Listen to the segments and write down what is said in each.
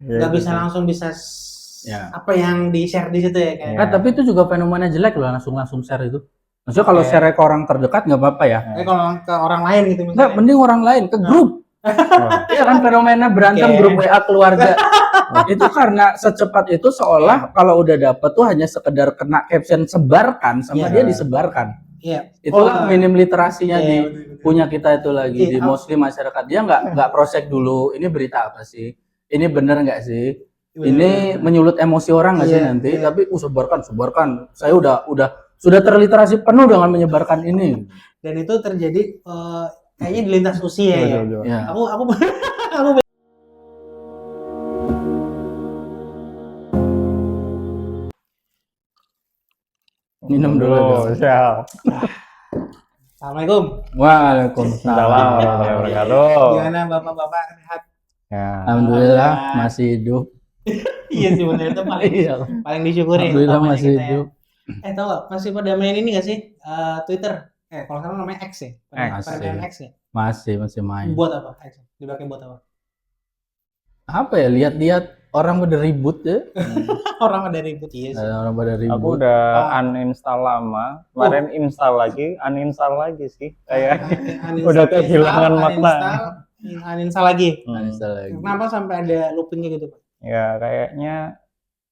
nggak bisa langsung bisa apa yang di share di situ ya kan. Tapi itu juga fenomena jelek loh, langsung share itu. Maksudnya kalau share ke orang terdekat nggak apa-apa ya. Kalau ke orang lain gitu misalnya. Nggak, mending orang lain ke grup. Iya kan fenomena berantem grup WA keluarga. Itu karena secepat itu seolah kalau udah dapet tuh hanya sekedar kena caption sebarkan sama dia disebarkan. Iya. Itulah minim literasinya di punya kita itu lagi di muslim masyarakat. Dia nggak cross-check dulu. Ini berita apa sih? Ini bener nggak sih? Ini menyulut emosi orang nggak sih nanti? Tapi sebarkan. Saya sudah terliterasi penuh dengan menyebarkan ini. Dan itu terjadi kayaknya di lintas usia ya. Aku minum dulu. Siap. Assalamualaikum. Waalaikumsalam warahmatullahi wabarakatuh. Gimana bapak-bapak sehat? Ya. Alhamdulillah masih hidup. Iya sih benar itu paling disyukuri. Alhamdulillah masih hidup. Tahu gak, masih pada main ini gak sih Twitter? Kalau sekarang namanya X ya? Pada main X ya? Masih main. Buat apa X? Dipakai buat apa? Apa ya, lihat-lihat orang pada ribut ya. Orang pada ribut, iya sih. Orang pada ribut. Aku udah uninstall lama, kemarin install lagi, uninstall lagi sih. Kayak udah kehilangan makna. Uninstall lagi. Uninstall lagi. Kenapa sampai ada loopingnya gitu, Pak? Ya kayaknya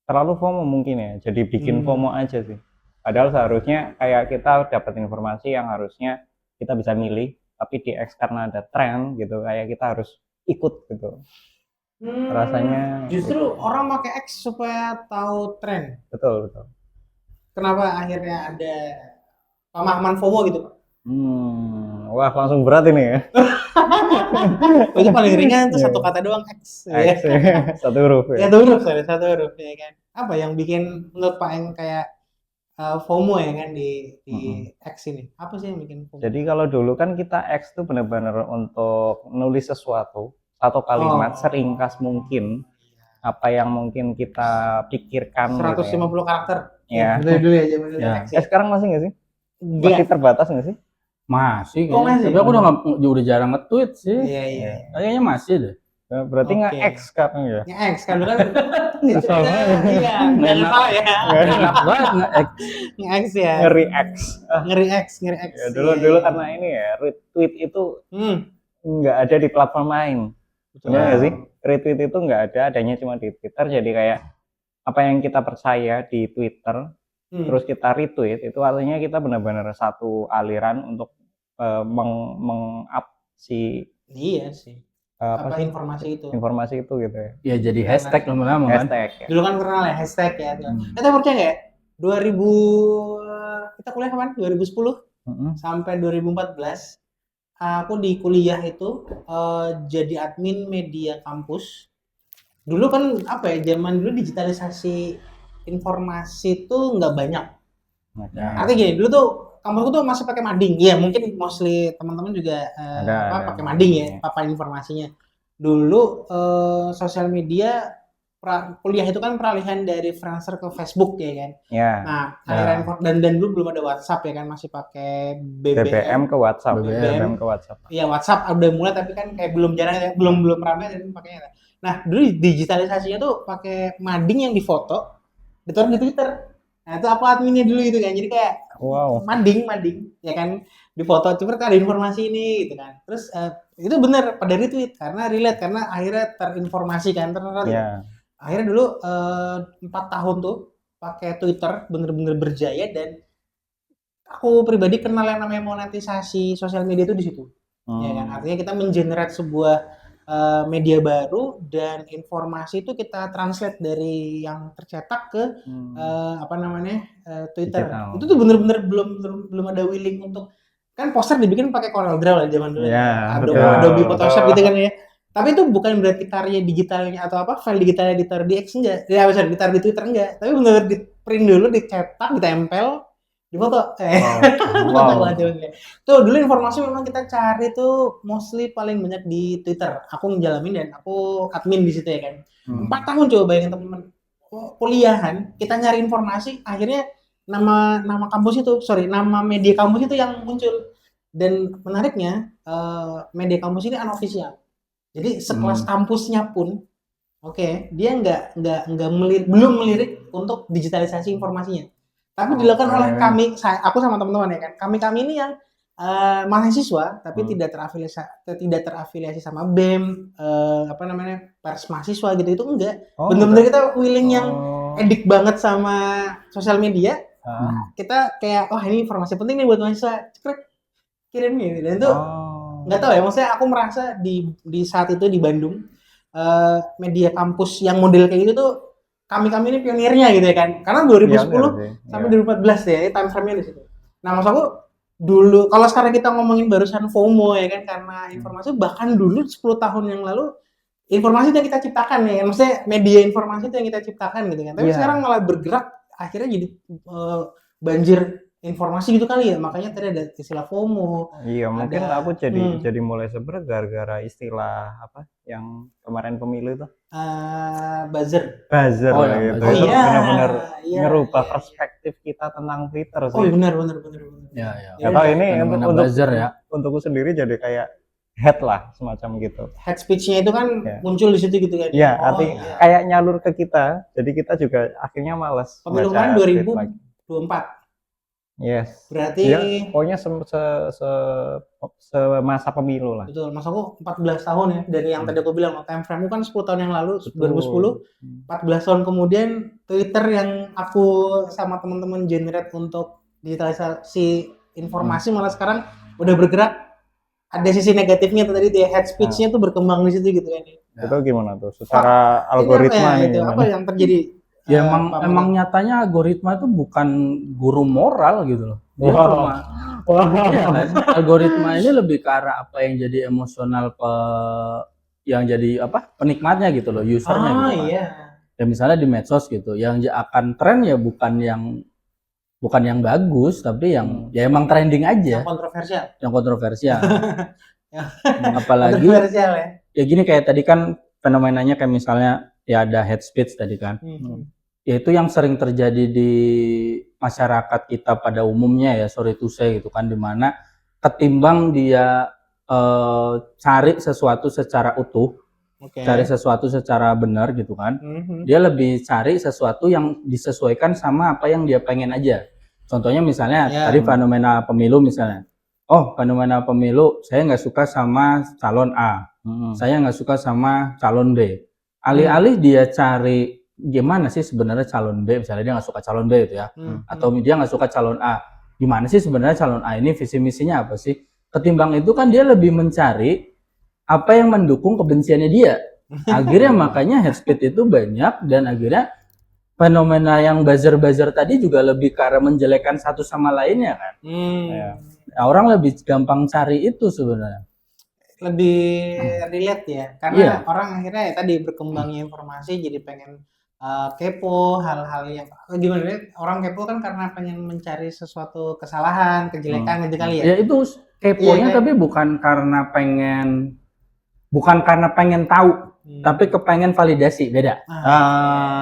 terlalu FOMO mungkin ya, jadi bikin FOMO aja sih. Padahal seharusnya kayak kita dapat informasi yang harusnya kita bisa milih, tapi di X karena ada tren gitu, kayak kita harus ikut gitu. Rasanya justru orang pakai X supaya tahu tren. Betul. Kenapa akhirnya ada pemahaman FOMO gitu, Pak? Wah langsung berat ini ya. Itu paling ringan tuh satu kata doang X. X ya. Satu huruf ya. Satu huruf ya kan. Apa yang bikin menurut Pak yang kayak FOMO ya kan di X ini? Apa sih yang bikin FOMO? Jadi kalau dulu kan kita X tuh benar-benar untuk nulis sesuatu satu kalimat seringkas mungkin, apa yang mungkin kita pikirkan 150 gitu ya. karakter Ya. Dulu ya zaman dulu X ya. Sekarang masih nggak sih? Masih terbatas nggak sih? Masih Oh, masih. tapi aku udah jarang nge-tweet sih. Iya. Kayaknya masih deh. Berarti nge-X sekarang ya? Nge-X kan dulu kan. Iya. Nggak salah ya. Enak banget nge-X. Nge-X ya. Ngeri-X. Ngeri-X. Ya, dulu karena ini ya, retweet itu nggak ada di platform lain. Benar nggak sih? Retweet itu nggak ada, adanya cuma di Twitter. Jadi kayak apa yang kita percaya di Twitter, terus kita retweet, itu artinya kita benar-benar satu aliran untuk meng-up si informasi itu gitu ya. Ya jadi hashtag lama-lama kan. Hashtag. Dulu kan pernah lah hashtag ya. Kita percaya nggak ya? 2000 kita kuliah kapan? 2010 sampai 2014. Aku di kuliah itu jadi admin media kampus. Dulu kan apa ya, zaman dulu digitalisasi informasi itu nggak banyak. Artinya gini, dulu tuh kampusku tuh masih pakai mading. Ya mungkin mostly teman-teman juga pakai mading ya, papan informasinya. Dulu sosial media kuliah itu kan peralihan dari Friendster ke Facebook ya kan. Nah, akhirnya dan dulu belum ada WhatsApp ya kan, masih pakai BBM ke WhatsApp. BBM ke WhatsApp. Iya, WhatsApp udah mulai tapi kan kayak belum jarang ya, belum ramai dan pakainya. Nah, dulu digitalisasinya tuh pakai mading yang difoto, ditaruh di Twitter. Nah, itu apa adminnya dulu itu kan. Jadi kayak mading ya kan, difoto coba ada informasi ini gitu kan. Terus itu benar pada retweet karena relate, karena akhirnya terinformasi kan akhirnya dulu 4 tahun tuh pakai Twitter bener-bener berjaya, dan aku pribadi kenal yang namanya monetisasi sosial media itu di situ. Ya kan, artinya kita mengenerate sebuah media baru dan informasi itu kita translate dari yang tercetak ke Twitter. Itu tuh bener-bener belum ada willing untuk, kan poster dibikin pakai CorelDRAW lah zaman dulu. Adobe Photoshop gitu kan ya. Tapi itu bukan berarti karya digitalnya atau file digitalnya ditaruh di X enggak. Ya bisa ditaruh di Twitter enggak. Tapi benar-benar di print dulu, dicetak, ditempel, difoto. Tuh dulu informasi memang kita cari tuh mostly paling banyak di Twitter. Aku ngejalanin dan aku admin di situ ya kan. 4 tahun coba bayangin teman-teman. Kuliahan, kita nyari informasi, akhirnya nama media kampus itu yang muncul. Dan menariknya media kampus ini unofficial. Jadi sekelas kampusnya pun Oke, dia nggak belum melirik untuk digitalisasi informasinya. Tapi dilakukan oleh kami, aku sama teman-teman ya kan. Kami ini yang mahasiswa tapi tidak terafiliasi sama BEM, apa namanya, pers mahasiswa gitu itu enggak. Benar-benar kita willing yang edik banget sama sosial media. Kita kayak ini informasi penting nih buat mahasiswa, kirim nih. Dan itu nggak tahu ya, maksudnya aku merasa di saat itu di Bandung media kampus yang model kayak gitu tuh kami ini pionirnya gitu ya kan, karena 2010 sampai 2014 ya time frame-nya di situ. Nah maksud aku dulu, kalau sekarang kita ngomongin barusan FOMO ya kan, karena informasi, bahkan dulu 10 tahun yang lalu informasi itu yang kita ciptakan ya, maksudnya media informasi itu yang kita ciptakan gitu kan, tapi sekarang malah bergerak akhirnya jadi banjir informasi gitu kali ya, makanya tadi ada istilah FOMO. Iya, mungkin aku jadi mulai sebenarnya gara-gara istilah apa yang kemarin pemilu itu buzzer. Gitu. Itu benar-benar ngerubah perspektif kita tentang Twitter sih. Oh benar. Ya. Atau ini untuk buzzer ya. Untukku sendiri jadi kayak head lah semacam gitu. Head speech-nya itu kan muncul di situ gitu kan. Iya, kayak nyalur ke kita. Jadi kita juga akhirnya malas. Pemilu kemarin 2024. Yes. Berarti pokoknya semasa pemilu lah. Betul, mas aku 14 tahun ya dari yang tadi aku bilang, time frame kan 10 tahun yang lalu, 2010, 14 tahun kemudian Twitter yang aku sama teman-teman generate untuk digitalisasi informasi malah sekarang udah bergerak, ada sisi negatifnya tadi dia head speech-nya tuh berkembang di situ gitu kan. Itu gimana tuh secara algoritma nih? Apa yang terjadi? Ya emang nyatanya algoritma itu bukan guru moral gitu loh. Dia cuma ya kan? Algoritma ini lebih ke arah apa yang jadi emosional yang jadi apa penikmatnya gitu loh, usernya gitu kan. Iya. Ya misalnya di medsos gitu, yang akan tren ya bukan yang bagus, tapi yang ya emang trending aja. Yang kontroversial. Apalagi kontroversial ya gini, kayak tadi kan fenomenanya kayak misalnya ya ada head speech tadi kan. Ya itu yang sering terjadi di masyarakat kita pada umumnya ya, sorry to say gitu kan, dimana ketimbang dia cari sesuatu secara utuh, cari sesuatu secara benar gitu kan, dia lebih cari sesuatu yang disesuaikan sama apa yang dia pengen aja. Contohnya misalnya tadi fenomena pemilu misalnya, fenomena pemilu saya nggak suka sama calon A, saya nggak suka sama calon B. Alih-alih dia cari gimana sih sebenarnya calon B, misalnya dia nggak suka calon B itu ya, atau dia nggak suka calon A, gimana sih sebenarnya calon A ini visi misinya apa sih? Ketimbang itu kan dia lebih mencari apa yang mendukung kebenciannya dia. Akhirnya makanya head speech itu banyak, dan akhirnya fenomena yang buzzer tadi juga lebih karena menjelekkan satu sama lainnya kan. Nah, orang lebih gampang cari itu sebenarnya. Lebih relate ya, karena orang akhirnya tadi berkembangnya informasi jadi pengen kepo hal-hal yang gimana, orang kepo kan karena pengen mencari sesuatu kesalahan, kejelekan gitu kali ya. Ya itu keponya tapi bukan karena pengen tahu, tapi kepengen validasi, beda.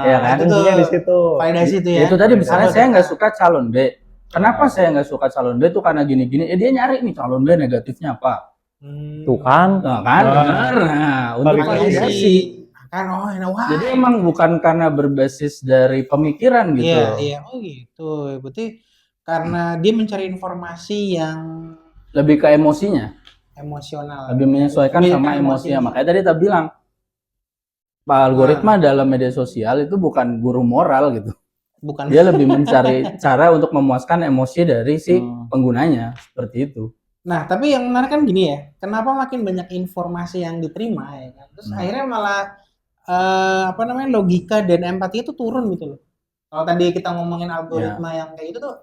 Ya kan? Kuncinya di situ. Validasi itu ya. Itu tadi misalnya saya nggak suka calon B. Kenapa saya nggak suka calon B itu karena gini-gini. Dia nyari nih calon B negatifnya apa. Tuh kan? Benar. Untuk validasi. Jadi emang bukan karena berbasis dari pemikiran gitu. Iya. Oh gitu. Berarti karena dia mencari informasi yang lebih ke emosinya. Emosional. Lebih menyesuaikan sama emosinya. Makanya tadi kita bilang algoritma dalam media sosial itu bukan guru moral gitu. Bukan. Dia lebih mencari cara untuk memuaskan emosi dari si penggunanya, seperti itu. Nah, tapi yang menarik kan gini ya, kenapa makin banyak informasi yang diterima ya kan? Terus akhirnya malah logika dan empati itu turun gitu loh. Kalau tadi kita ngomongin algoritma yang kayak gitu tuh,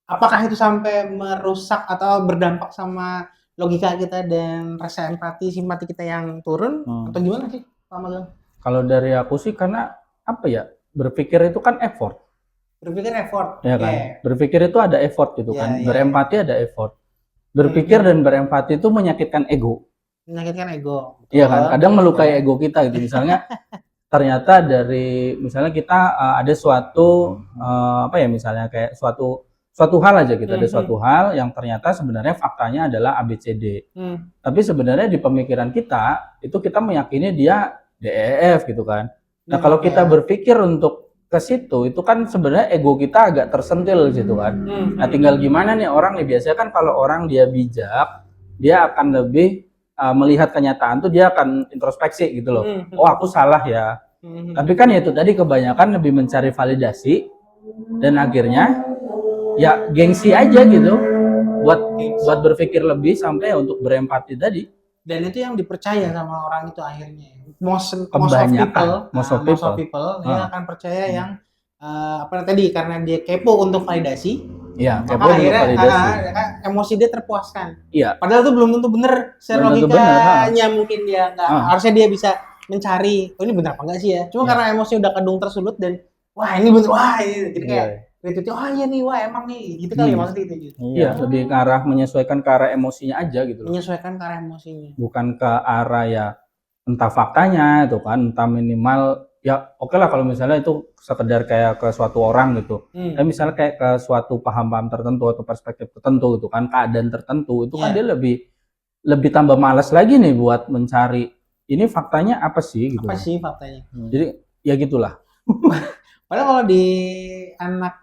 apakah itu sampai merusak atau berdampak sama logika kita dan rasa empati, simpati kita yang turun atau gimana sih, Pak Magang? Kalau dari aku sih karena apa ya, berpikir itu kan effort. Berpikir effort. Ya kan? Berpikir itu ada effort gitu kan. Berempati ada effort. Berpikir dan berempati itu menyakitkan ego. Menyakitkan ego. Iya kan? Kadang melukai ego kita gitu. Misalnya ternyata misalnya kita ada suatu misalnya kayak suatu hal aja gitu, ada suatu hal yang ternyata sebenarnya faktanya adalah ABCD. Tapi sebenarnya di pemikiran kita itu kita meyakini dia DEF gitu kan. Nah, Hmm, kalau oke. kita berpikir untuk ke situ, itu kan sebenarnya ego kita agak tersentil gitu kan. Nah, tinggal gimana nih orang nih, biasanya kan kalau orang dia bijak, dia akan lebih melihat kenyataan tuh dia akan introspeksi gitu loh. Oh, aku salah ya. Tapi kan ya itu tadi kebanyakan lebih mencari validasi dan akhirnya ya gengsi aja gitu buat buat berpikir lebih sampai untuk berempati tadi. Dan itu yang dipercaya sama orang itu akhirnya. Most of Kebanyakan, most of people dia akan percaya yang apa tadi, karena dia kepo untuk validasi, Iya, kepo maka untuk akhirnya validasi. emosi dia terpuaskan. Iya, Padahal itu belum tentu bener. Secara belum tentu bener, logikanya mungkin dia nggak, Ah. harusnya dia bisa mencari, oh ini benar apa enggak sih ya. Cuma Iya. karena emosi udah kadung tersulut dan wah ini bener, wah ini. Jadi kayak Iya. retweetnya, oh iya nih, wah emang nih, gitu kali ya maksudnya itu. Iya, lebih ke arah menyesuaikan ke arah emosinya aja gitu loh. Menyesuaikan karena emosinya. Bukan ke arah ya entah faktanya itu kan, entah minimal ya oke lah kalau misalnya itu sekedar kayak ke suatu orang gitu. Tapi misalnya kayak ke suatu paham-paham tertentu atau perspektif tertentu gitu kan, keadaan tertentu itu kan dia lebih tambah malas lagi nih buat mencari ini faktanya apa sih gitu. Apa sih faktanya? Jadi ya gitulah. Padahal kalau di anak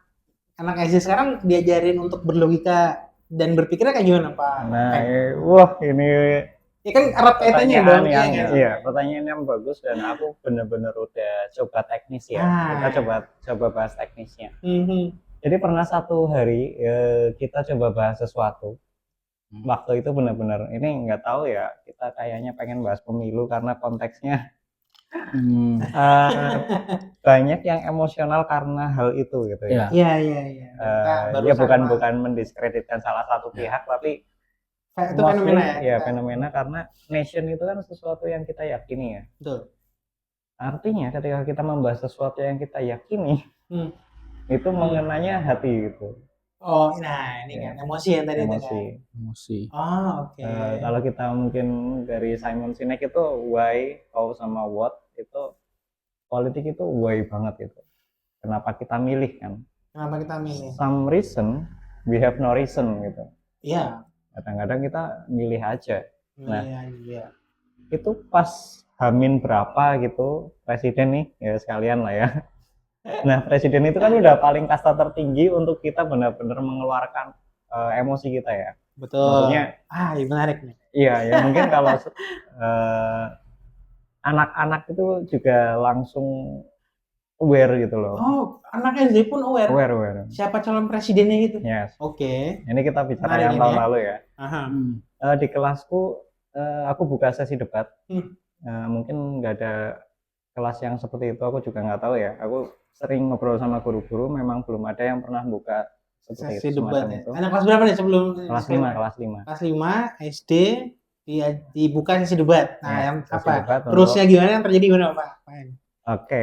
SD sekarang diajarin untuk berlogika dan berpikirnya kayak gimana Pak? Nah, wah ini Ya kan erat kaitannya dong. Pertanyaan yang bagus dan aku bener-bener udah coba teknis ya. Kita coba bahas teknisnya. Jadi pernah satu hari kita coba bahas sesuatu. Waktu itu benar-benar ini nggak tahu ya, kita kayaknya pengen bahas pemilu karena konteksnya banyak yang emosional karena hal itu gitu ya. Iya. Ya bukan mendiskreditkan salah satu pihak, tapi itu fenomena ya. Fenomena karena nation itu kan sesuatu yang kita yakini ya. Betul. Artinya ketika kita membahas sesuatu yang kita yakini, itu mengenanya hati gitu. Oh, nah ini kan emosi yang tadi itu kan. Emosi. Oh, oke. Kalau kita mungkin dari Simon Sinek itu why, how sama what, itu politik itu why banget itu. Kenapa kita milih kan? Kenapa kita milih? Some reason, we have no reason gitu. Iya. Kadang-kadang kita milih aja. Nah, iya. itu pas Hamin berapa gitu, presiden nih, ya sekalian lah ya. Nah, presiden itu kan udah paling kasta tertinggi untuk kita benar-benar mengeluarkan emosi kita ya. Betul. Maksudnya, iya menarik nih. Iya, ya mungkin kalau anak-anak itu juga langsung aware gitu loh. Oh, anak SD pun aware. Aware. Siapa calon presidennya gitu? Yes. Oke. Ini kita bicara yang tahun lalu ya. Di kelasku aku buka sesi debat. Mungkin nggak ada kelas yang seperti itu, aku juga nggak tahu ya. Aku sering ngobrol sama guru-guru, memang belum ada yang pernah buka seperti sesi itu, debat itu. Anak kelas berapa nih sebelum? Kelas 5. Kelas 5 SD dibuka sesi debat. Nah, yang apa? Terusnya untuk... gimana yang terjadi gimana Pak? Oke.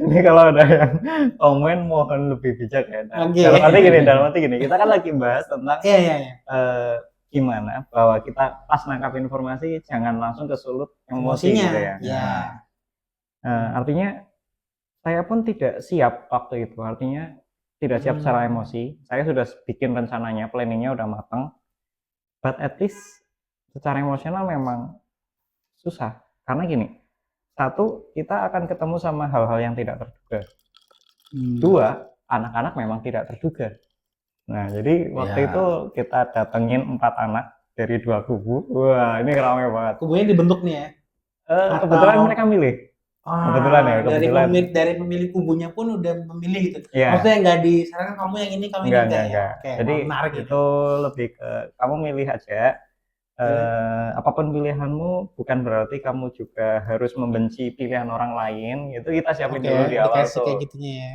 Ini kalau ada yang komen mohon lebih bijak ya. Dalam arti gini, kita kan lagi bahas tentang gimana bahwa kita pas nangkap informasi jangan langsung kesulut emosinya gitu ya. Artinya saya pun tidak siap waktu itu, artinya tidak siap secara emosi. Saya sudah bikin rencananya, planningnya udah matang, but at least secara emosional memang susah. Karena gini, satu, kita akan ketemu sama hal-hal yang tidak terduga. Dua, anak-anak memang tidak terduga. Nah, jadi waktu itu kita datengin 4 anak dari 2 kubu. Wah, ini ramai banget. Kubunya dibentuk nih ya? Kebetulan mereka milih. Kebetulan ya, dari pemilih kubunya pun udah memilih gitu. Yeah. Maksudnya nggak disarankan kamu yang ini, kamu yang ini. Enggak. Jadi menarik itu lebih ke kamu milih aja. Apapun pilihanmu bukan berarti kamu juga harus membenci pilihan orang lain. Itu kita siapin dulu di awal tuh. Kayak gitunya ya.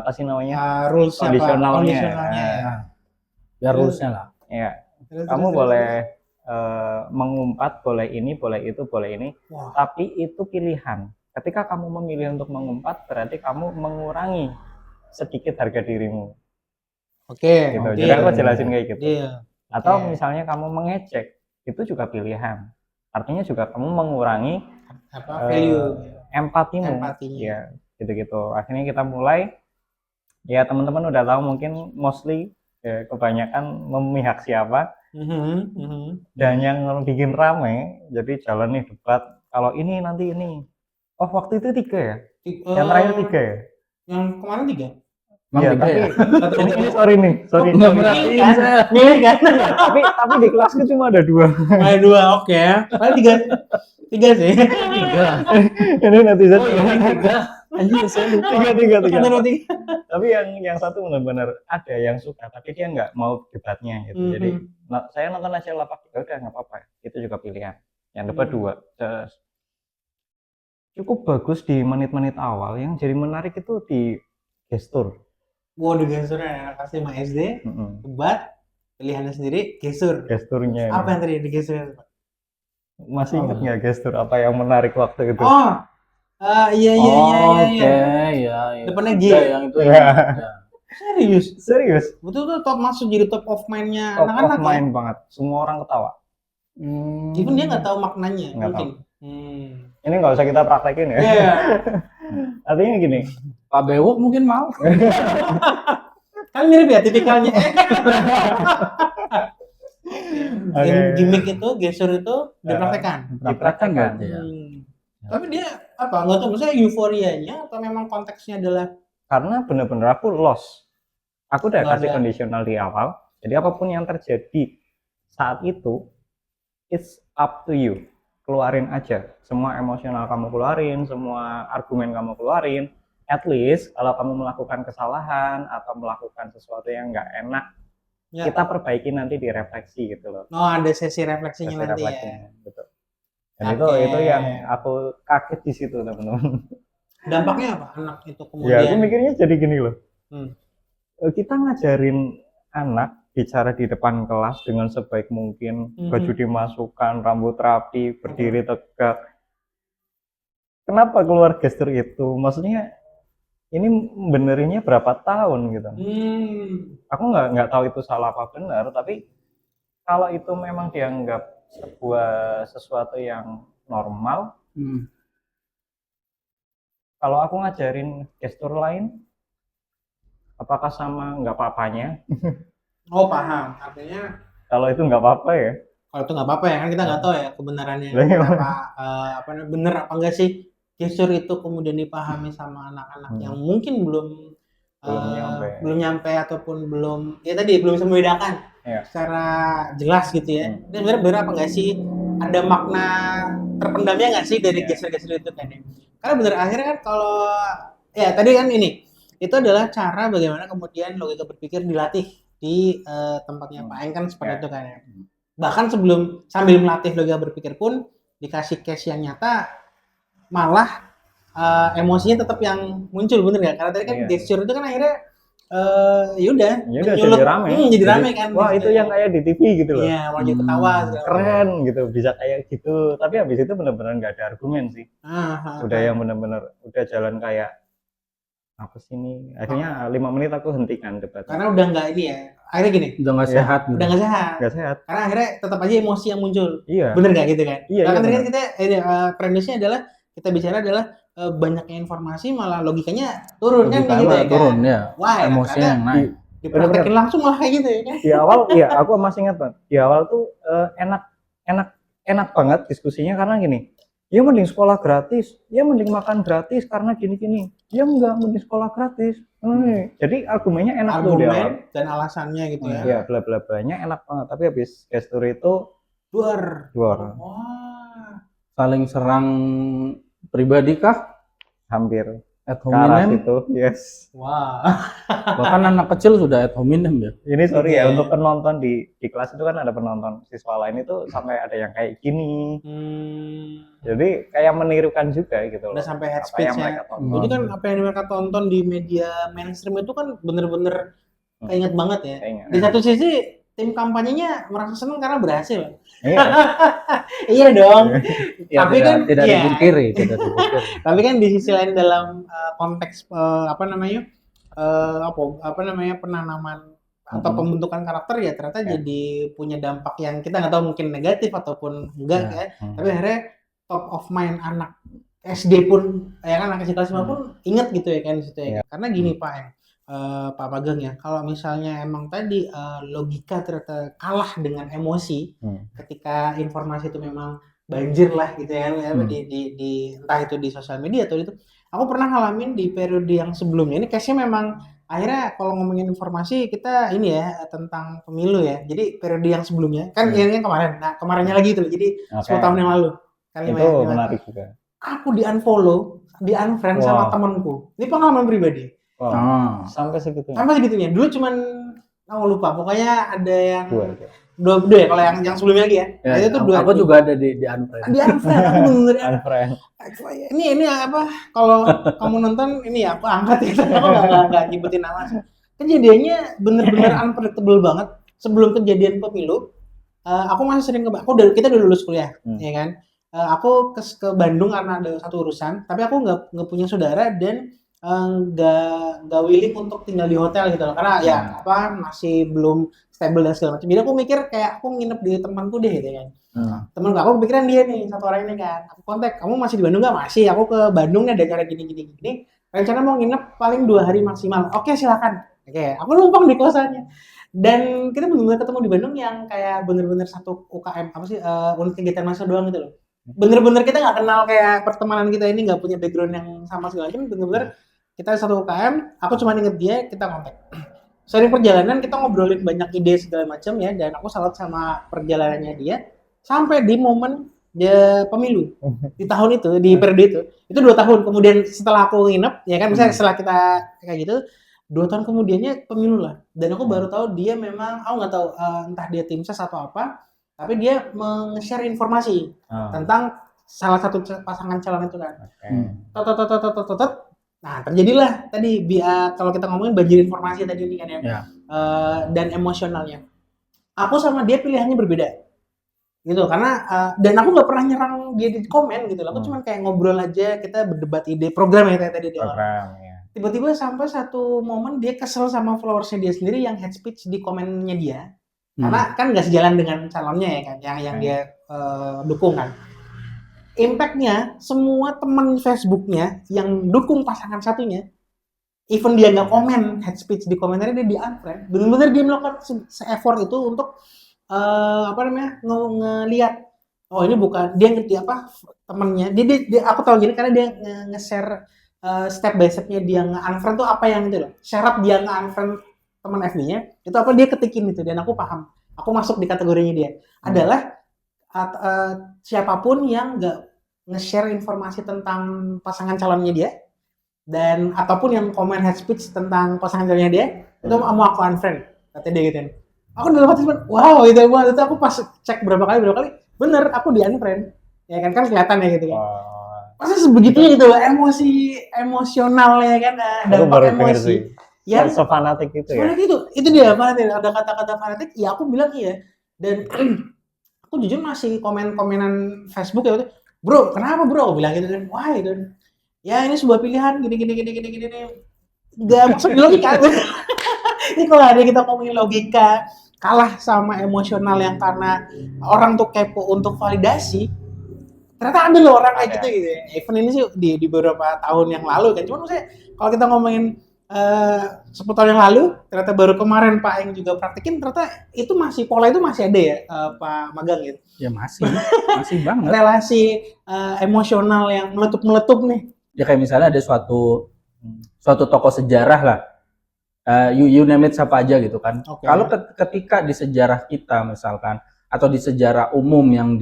Apa sih namanya? Rules kondisionalnya. Ya rulesnya lah. Ya. Kamu boleh mengumpat, boleh ini, boleh itu, boleh ini. Tapi itu pilihan. Ketika kamu memilih untuk mengumpat, berarti kamu mengurangi sedikit harga dirimu. Oke. Gitu. Jadi aku jelasin kayak gitu. Atau misalnya kamu mengejek, itu juga pilihan. Artinya juga kamu mengurangi value empatimu. Ya, gitu-gitu. Akhirnya kita mulai. Ya teman-teman udah tahu mungkin mostly kebanyakan memihak siapa. Dan yang bikin rame, jadi jalan nih debat kalau ini nanti ini. Oh waktu itu 3 ya? Ti- Yang eh, terakhir 3 ya? Yang kemarin 3. Emang Iya, tiga tapi ya? ini sorry nih, sorry. Nggak sorry. merhatiin Kan? saya. Milih kan? tapi di kelasku cuma ada 2. Ada 2, oke. Paling 3 sih. Tiga. Ini netizen. Oh iya tiga. Anjir saya lupa. 3. Bener, 3. Tapi yang satu benar-benar ada yang suka, tapi dia nggak mau debatnya gitu. Jadi saya nonton aja lapak, ya udah nggak apa-apa. Itu juga pilihan. Yang dapat 2. Cukup bagus di menit-menit awal. Yang jadi menarik itu di gestur. Waduh, gesurnya anak kelas 5 SD, debat, pilihannya sendiri, gestur. Gesturnya. Apa yang tadi digestur? Masih ingat nggak gestur apa yang menarik waktu itu? Oh, iya. Oke, ya. Depannya G. Udah, yang itu Ya. ya. Serius? Serius? Betul tuh top masuk jadi top of mind-nya Top of anak-anak ya? mind banget. Semua orang ketawa. Even dia nggak tahu maknanya, Nggak mungkin. Ini nggak usah kita praktekin ya. Iya. Artinya gini, Pak Bewok mungkin mau. Kan mirip ya tipikalnya. Gimmick itu, gestur itu dipraktekkan. Dipraktekkan berarti ya. Tapi dia apa? Nggak tahu, maksudnya euforianya atau memang konteksnya adalah karena bener-bener aku lost. Aku udah Nggak kasih ada. conditional di awal. Jadi apapun yang terjadi saat itu, it's up to you. Keluarin aja. Semua emosional kamu keluarin, semua argumen kamu keluarin. At least kalau kamu melakukan kesalahan atau melakukan sesuatu yang nggak enak, ya. kita perbaiki nanti di refleksi gitu loh. Oh, ada sesi refleksinya Sesi nanti ya. refleksinya, betul. Dan Oke. itu yang aku kaget di situ teman-teman. Dampaknya apa anak itu Ya kemudian? aku mikirnya jadi gini loh. Hmm. Kita ngajarin anak bicara di depan kelas dengan sebaik mungkin, baju dimasukkan, rambut rapi, berdiri tegak. Kenapa keluar gestur itu? Maksudnya ini benerinnya berapa tahun gitu? Aku nggak tahu itu salah apa benar, tapi kalau itu memang dianggap sesuatu yang normal, kalau aku ngajarin gestur lain, apakah sama nggak apa-apanya? Oh, paham. Artinya Kalau itu nggak apa-apa ya. kalau itu nggak apa-apa ya, kan kita nggak tahu ya kebenarannya Lah, iya. apa namanya, bener apa enggak sih gestur itu kemudian dipahami sama anak-anak yang mungkin belum nyampe ataupun belum ya tadi belum bisa membedakan secara jelas gitu ya. Ini sebenarnya bener apa enggak sih, ada makna terpendamnya nggak sih dari gestur-gestur itu kan ya? Karena bener akhirnya kan kalau ya tadi kan ini itu adalah cara bagaimana kemudian logika berpikir dilatih di tempatnya Pak Eng kan seperti itu kan ya. Bahkan sambil melatih logika berpikir pun dikasih case yang nyata malah emosinya tetap yang muncul, bener nggak? Karena tadi kan gesture itu kan akhirnya yaudah jadi rame. Jadi rame kan. Wah itu yang kayak di TV gitu loh. Iya, wajah ketawa. Keren gitu, bisa kayak gitu. Tapi habis itu benar-benar nggak ada argumen sih. Udah yang benar-benar udah jalan kayak apa sih ini? Akhirnya 5 menit aku hentikan debat. Karena udah nggak ini ya. Akhirnya gini. Udah nggak sehat. Gitu. Udah nggak sehat. Nggak sehat. Karena akhirnya tetap aja emosi yang muncul. Iya. Bener nggak gitu kan? Iya. Karena tadi kan kita premisnya adalah kita bicara adalah banyaknya informasi malah logikanya turun kan gitu ya. Turun ya. Wah, emosinya yang naik. Dipraktekin langsung malah kayak gitu ya kan. Di awal iya aku masih ingat banget. Di awal tuh enak banget diskusinya karena gini. Ya mending sekolah gratis, ya mending makan gratis karena gini-gini. Ya enggak, mending sekolah gratis. Jadi argumennya enak tuh di awal. Dan alasannya gitu ya. Iya, bla-bla-blanya enak banget. Tapi habis gestur itu duar. Wah. Saling serang pribadi kah? Hampir. Ad hominem itu, yes. Wah. Bahkan anak kecil sudah ad hominem ya. Ini sorry ya untuk penonton di kelas itu kan ada penonton siswa lain itu sampai ada yang kayak gini. Jadi kayak menirukan juga gitu loh. Udah sampai head speech ya. Jadi kan apa yang mereka tonton di media mainstream itu kan bener-bener keinget banget ya. Di satu sisi tim kampanyenya merasa senang karena berhasil. Iya. Iya dong. Ya, tapi kan tidak dipungkiri. Tapi kan di sisi lain dalam konteks penanaman atau pembentukan karakter ya ternyata jadi punya dampak yang kita nggak tahu mungkin negatif ataupun enggak ya. Tapi akhirnya top of mind anak SD pun ya kan anak kelas 5 pun inget gitu ya kan di situ ya. Karena gini Pak Pageng ya, kalau misalnya emang tadi logika ternyata kalah dengan emosi ketika informasi itu memang banjir lah gitu ya, di entah itu di sosial media atau itu. Aku pernah ngalamin di periode yang sebelumnya. Ini case-nya memang akhirnya kalau ngomongin informasi kita ini ya tentang pemilu ya. Jadi periode yang sebelumnya kan yang kemarin. Nah, kemarinnya lagi itu loh. Jadi 10 tahun yang lalu. Kali Itu menarik juga. Aku di-unfollow, di-unfriend sama temenku. Ini pengalaman pribadi. Sampai segitunya. Sampai segitunya. Dulu cuman aku lupa. Pokoknya ada yang dua ya, kalau yang sebelumnya lagi ya. Nah, itu dua. Aku juga ada di unfriend. Di unfriend, aku bener-bener unfriend. Ini apa? Kalau kamu nonton ini ya, aku angkat ya. Aku nggak nyebutin nama. Kejadiannya bener-bener unpredictable banget. Sebelum kejadian pemilu, aku masih sering kita udah lulus kuliah, ya kan? Aku ke Bandung karena ada satu urusan. Tapi aku nggak punya saudara dan nggak willing untuk tinggal di hotel gitu loh, karena ya apa masih belum stable dan segala macam. Jadi aku mikir kayak aku nginep di temanku deh gitu kan. Temen aku kepikiran dia nih, satu orang ini kan. Aku kontak, kamu masih di Bandung nggak? Masih. Aku ke Bandung nih ada acara gini. Rencana mau nginep paling 2 hari maksimal. Oke, silakan. Oke, aku numpang di kosannya. Dan kita benar-benar ketemu di Bandung yang kayak bener-bener satu UKM apa sih unit kegiatan mahasiswa doang gitu loh. Bener-bener kita nggak kenal, kayak pertemanan kita ini nggak punya background yang sama segala macam. Bener-bener kita satu UKM. Aku cuma inget dia, kita kontak. Sering perjalanan kita ngobrolin banyak ide segala macam ya, dan aku salut sama perjalanannya dia sampai di momen dia pemilu di tahun itu, di periode itu 2 tahun kemudian setelah aku nginep ya kan, misalnya setelah kita kayak gitu 2 tahun kemudiannya pemilu lah, dan aku baru tahu dia memang, aku nggak tahu entah dia tim ses atau apa, tapi dia nge-share informasi tentang salah satu pasangan calon itu kan. Nah, terjadilah tadi kalau kita ngomongin banjir informasi tadi ini kan ya. Dan emosionalnya. Aku sama dia pilihannya berbeda. Gitu, karena dan aku nggak pernah nyerang dia di komen gitu. Aku cuma kayak ngobrol aja, kita berdebat ide program ya tadi dia. Ya. Tiba-tiba sampai satu momen dia kesel sama followersnya dia sendiri yang hate speech di komennya dia. Karena kan nggak sejalan dengan calonnya ya kan, yang dia dukung kan. Impact-nya semua teman Facebooknya yang dukung pasangan satunya, even dia nggak komen hate speech di komentarnya, dia di unfriend. Bener-bener dia melakukan se-effort itu untuk ngelihat, oh ini bukan dia ngerti apa temennya. Dia aku tahu gini karena dia nge-share step by step-nya dia nge-unfriend tuh apa yang itu loh. Syarat dia nge-unfriend teman FB-nya itu apa, dia ketikin itu, dan aku paham. Aku masuk di kategorinya dia. Adalah siapapun yang nggak nge-share informasi tentang pasangan calonnya dia, dan ataupun yang komen hate speech tentang pasangan calonnya dia, itu mau aku unfriend, kata dia gitu. Aku dalam hati cuma, wow, itu aku pas cek berapa kali, bener, aku di unfriend, ya kan kelihatan ya gitu kan. Masa sebegitunya gitu, emosional ya kan, dampak emosi. Yang fanatik itu ya. Fanatik itu dia, fanatik. Ada kata-kata fanatik, ya aku bilang iya. Dan aku jujur masih komen-komenan Facebook ya, bro, kenapa bro? Aku bilang gitu kan, wah itu, ya ini sebuah pilihan, gini. Gak maksud logika. Ini kalau ada kita ngomongin logika, kalah sama emosional yang karena orang tuh kepo untuk validasi. Ternyata ada loh orang kayak gitu. Even ini sih di beberapa tahun yang lalu kan. Cuma maksudnya kalau kita ngomongin 10 tahun yang lalu, ternyata baru kemarin Pak yang juga praktekin, ternyata itu pola itu masih ada ya, Pak Magang gitu. Ya masih banget. Relasi emosional yang meletup nih. Ya kayak misalnya ada suatu tokoh sejarah lah, you name it, siapa aja gitu kan. Kalau ketika di sejarah kita misalkan, atau di sejarah umum yang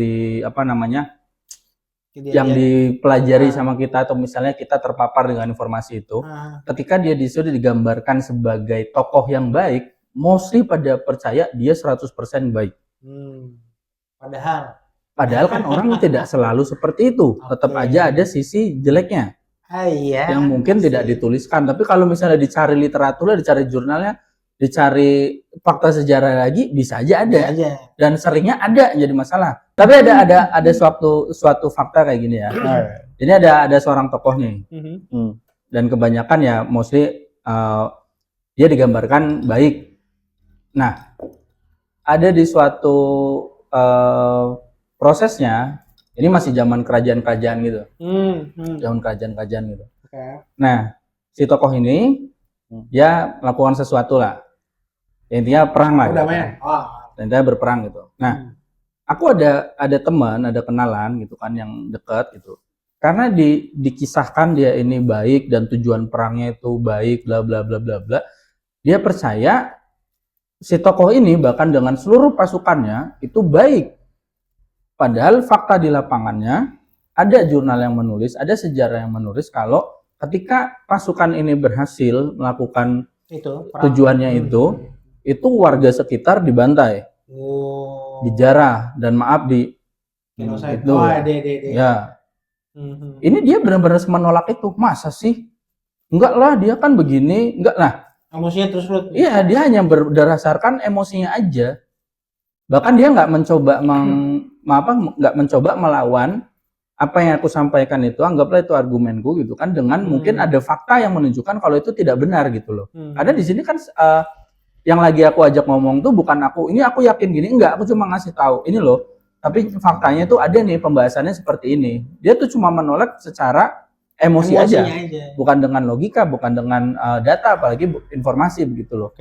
dipelajari sama kita, atau misalnya kita terpapar dengan informasi itu, ketika dia sudah digambarkan sebagai tokoh yang baik, mostly pada percaya dia 100% baik. Padahal kan orang tidak selalu seperti itu. Tetap aja ada sisi jeleknya. Yang mungkin tidak dituliskan. Tapi kalau misalnya dicari literaturnya, dicari jurnalnya, dicari fakta sejarah lagi, bisa aja ada. Dan seringnya ada jadi masalah. Tapi ada suatu fakta kayak gini ya. Ini ada seorang tokoh nih. Dan kebanyakan ya mostly dia digambarkan baik. Nah, ada di suatu prosesnya, ini masih zaman kerajaan-kerajaan gitu. Zaman kerajaan-kerajaan gitu. Nah, si tokoh ini dia melakukan sesuatu lah. Intinya perang lah. Intinya berperang gitu. Nah, aku ada teman, ada kenalan gitu kan yang dekat gitu. Karena dikisahkan dia ini baik dan tujuan perangnya itu baik, bla bla bla bla bla. Dia percaya si tokoh ini bahkan dengan seluruh pasukannya itu baik. Padahal fakta di lapangannya ada jurnal yang menulis, ada sejarah yang menulis kalau ketika pasukan ini berhasil melakukan Itu tujuannya itu warga sekitar dibantai, Oh. dijarah dan maaf Genocide. itu. Oh, ada. Ya, ini dia benar-benar menolak itu. Masa sih? Enggak lah, dia kan begini. Enggak lah. Emosinya terus lu. Iya, dia hanya berdasarkan emosinya aja. Bahkan dia nggak mencoba nggak mencoba melawan apa yang aku sampaikan itu. Anggaplah itu argumenku gitu kan, dengan mungkin ada fakta yang menunjukkan kalau itu tidak benar gitu loh. Karena di sini kan yang lagi aku ajak ngomong tuh bukan ini aku yakin gini, enggak, aku cuma ngasih tahu ini loh. Tapi faktanya tuh ada nih, pembahasannya seperti ini. Dia tuh cuma menolak secara emosi aja, bukan dengan logika, bukan dengan data, apalagi informasi begitu loh.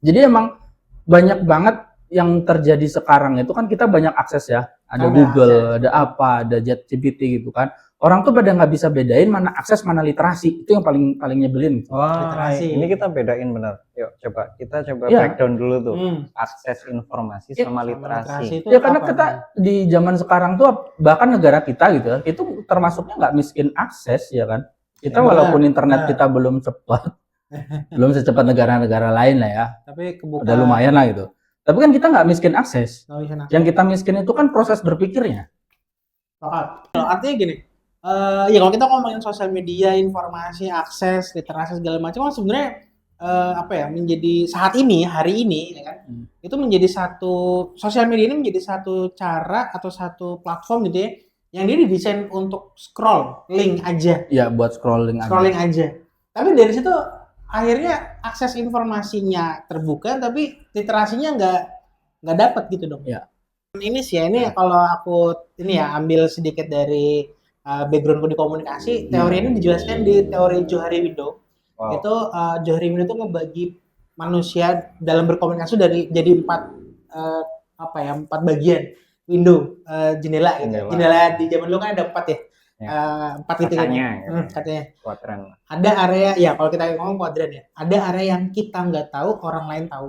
Jadi emang banyak banget yang terjadi sekarang itu kan, kita banyak akses ya, ada Google, ada apa, ada ChatGPT gitu kan. Orang tuh pada nggak bisa bedain mana akses mana literasi. Itu yang paling nyebelin. Wah, literasi. Ini kita bedain bener. Yuk kita coba breakdown dulu tuh. Akses informasi sama literasi. Ya karena kita di zaman sekarang tuh, bahkan negara kita gitu, itu termasuknya nggak miskin akses ya kan. Kita walaupun internet kita belum cepat, belum secepat negara-negara lain lah ya. Tapi udah lumayan lah gitu. Tapi kan kita nggak miskin akses. Yang kita miskin itu kan proses berpikirnya. Artinya gini, ya kalau kita ngomongin sosial media, informasi, akses, literasi segala macam, kan sebenarnya menjadi saat ini, hari ini, ya kan, itu menjadi sosial media ini menjadi satu cara atau satu platform gitu ya, yang dia didesain untuk scroll link aja. Ya, buat scrolling aja. Tapi dari situ akhirnya akses informasinya terbuka, tapi literasinya nggak dapat gitu dong. Ya. Ini sih ya, ini kalau aku ambil sedikit dari backgroundku di komunikasi, teori ini dijelaskan di teori Johari Window. Itu Johari Window itu ngebagi manusia dalam berkomunikasi jadi empat bagian window, jendela gitu. Jendela di zaman dulu kan ada 4 ya. 4 gitu kan. Katanya. Kuadran. Ada area, ya kalau kita ngomong kuadran ya, ada area yang kita nggak tahu, orang lain tahu.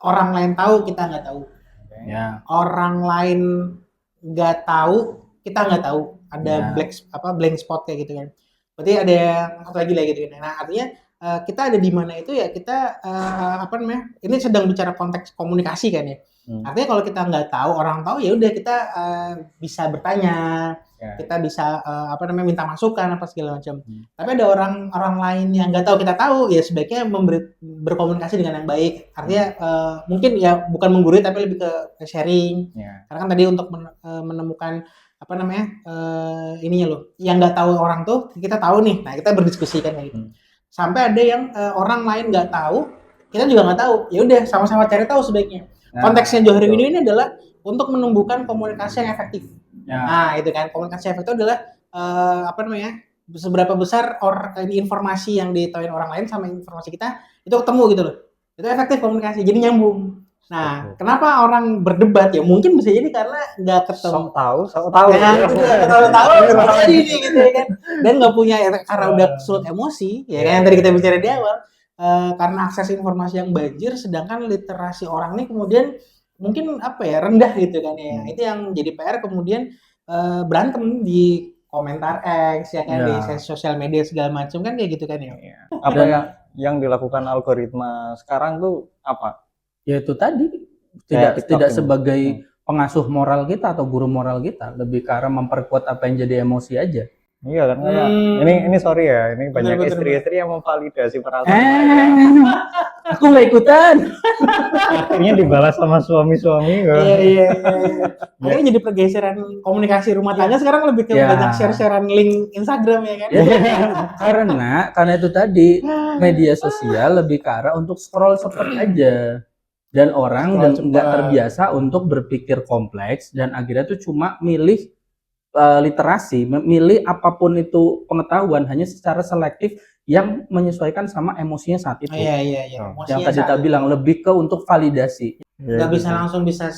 Orang lain tahu, kita nggak tahu. Orang lain nggak tahu, kita nggak tahu. Ada blank spot kayak gitu kan. Berarti ada satu lagi gitu kan. Nah, artinya kita ada di mana itu ya, kita ini sedang bicara konteks komunikasi kan ya. Artinya kalau kita nggak tahu, orang tahu, ya udah kita bisa bertanya, kita bisa minta masukan apa segala macam. Tapi ada orang lain yang nggak tahu, kita tahu, ya sebaiknya berkomunikasi dengan yang baik. Artinya mungkin ya bukan menggurui tapi lebih ke sharing. Karena kan tadi untuk menemukan ininya loh, yang nggak tahu orang tuh kita tahu nih. Nah, kita berdiskusi kan kayak gitu. Sampai ada yang orang lain nggak tahu, kita juga nggak tahu. Ya udah, sama-sama cari tahu sebaiknya. Konteksnya Johari Window ini adalah untuk menumbuhkan komunikasi yang efektif. Nah, itu kan, komunikasi efektif adalah seberapa besar informasi yang ditawarin orang lain sama informasi kita itu ketemu gitu loh. Itu efektif komunikasi, jadi nyambung. Nah, kenapa orang berdebat ya? Mungkin bisa jadi karena nggak ketemu. Sok tahu. Jadi gitu ya kan. Dan nggak punya, karena udah sulut emosi, ya kan, yang tadi kita bicara di awal. Karena akses informasi yang banjir, sedangkan literasi orang ini kemudian mungkin rendah gitu kan ya. Itu yang jadi PR, kemudian berantem di komentar X ya kan, di sosial media segala macam kan kayak gitu kan ya. Apa yang dilakukan algoritma sekarang tuh apa? Ya itu tadi, tidak sebagai pengasuh moral kita atau guru moral kita, lebih ke arah memperkuat apa yang jadi emosi aja. Iya kan, ini sorry ya, ini banyak istri-istri yang memvalidasi perasaan. Aku nggak ikutan. Akhirnya dibalas sama suami-suami. Iya. Akhirnya jadi pergeseran komunikasi rumah tangga sekarang lebih ke banyak share-sharean link Instagram ya kan. Karena itu tadi, media sosial lebih ke arah untuk scroll cepat aja. Dan orang nggak terbiasa untuk berpikir kompleks, dan akhirnya tuh cuma milih literasi, memilih apapun itu pengetahuan hanya secara selektif yang menyesuaikan sama emosinya saat itu. Iya. Yang tadi kita bilang lebih ke untuk validasi. Nggak bisa langsung bisa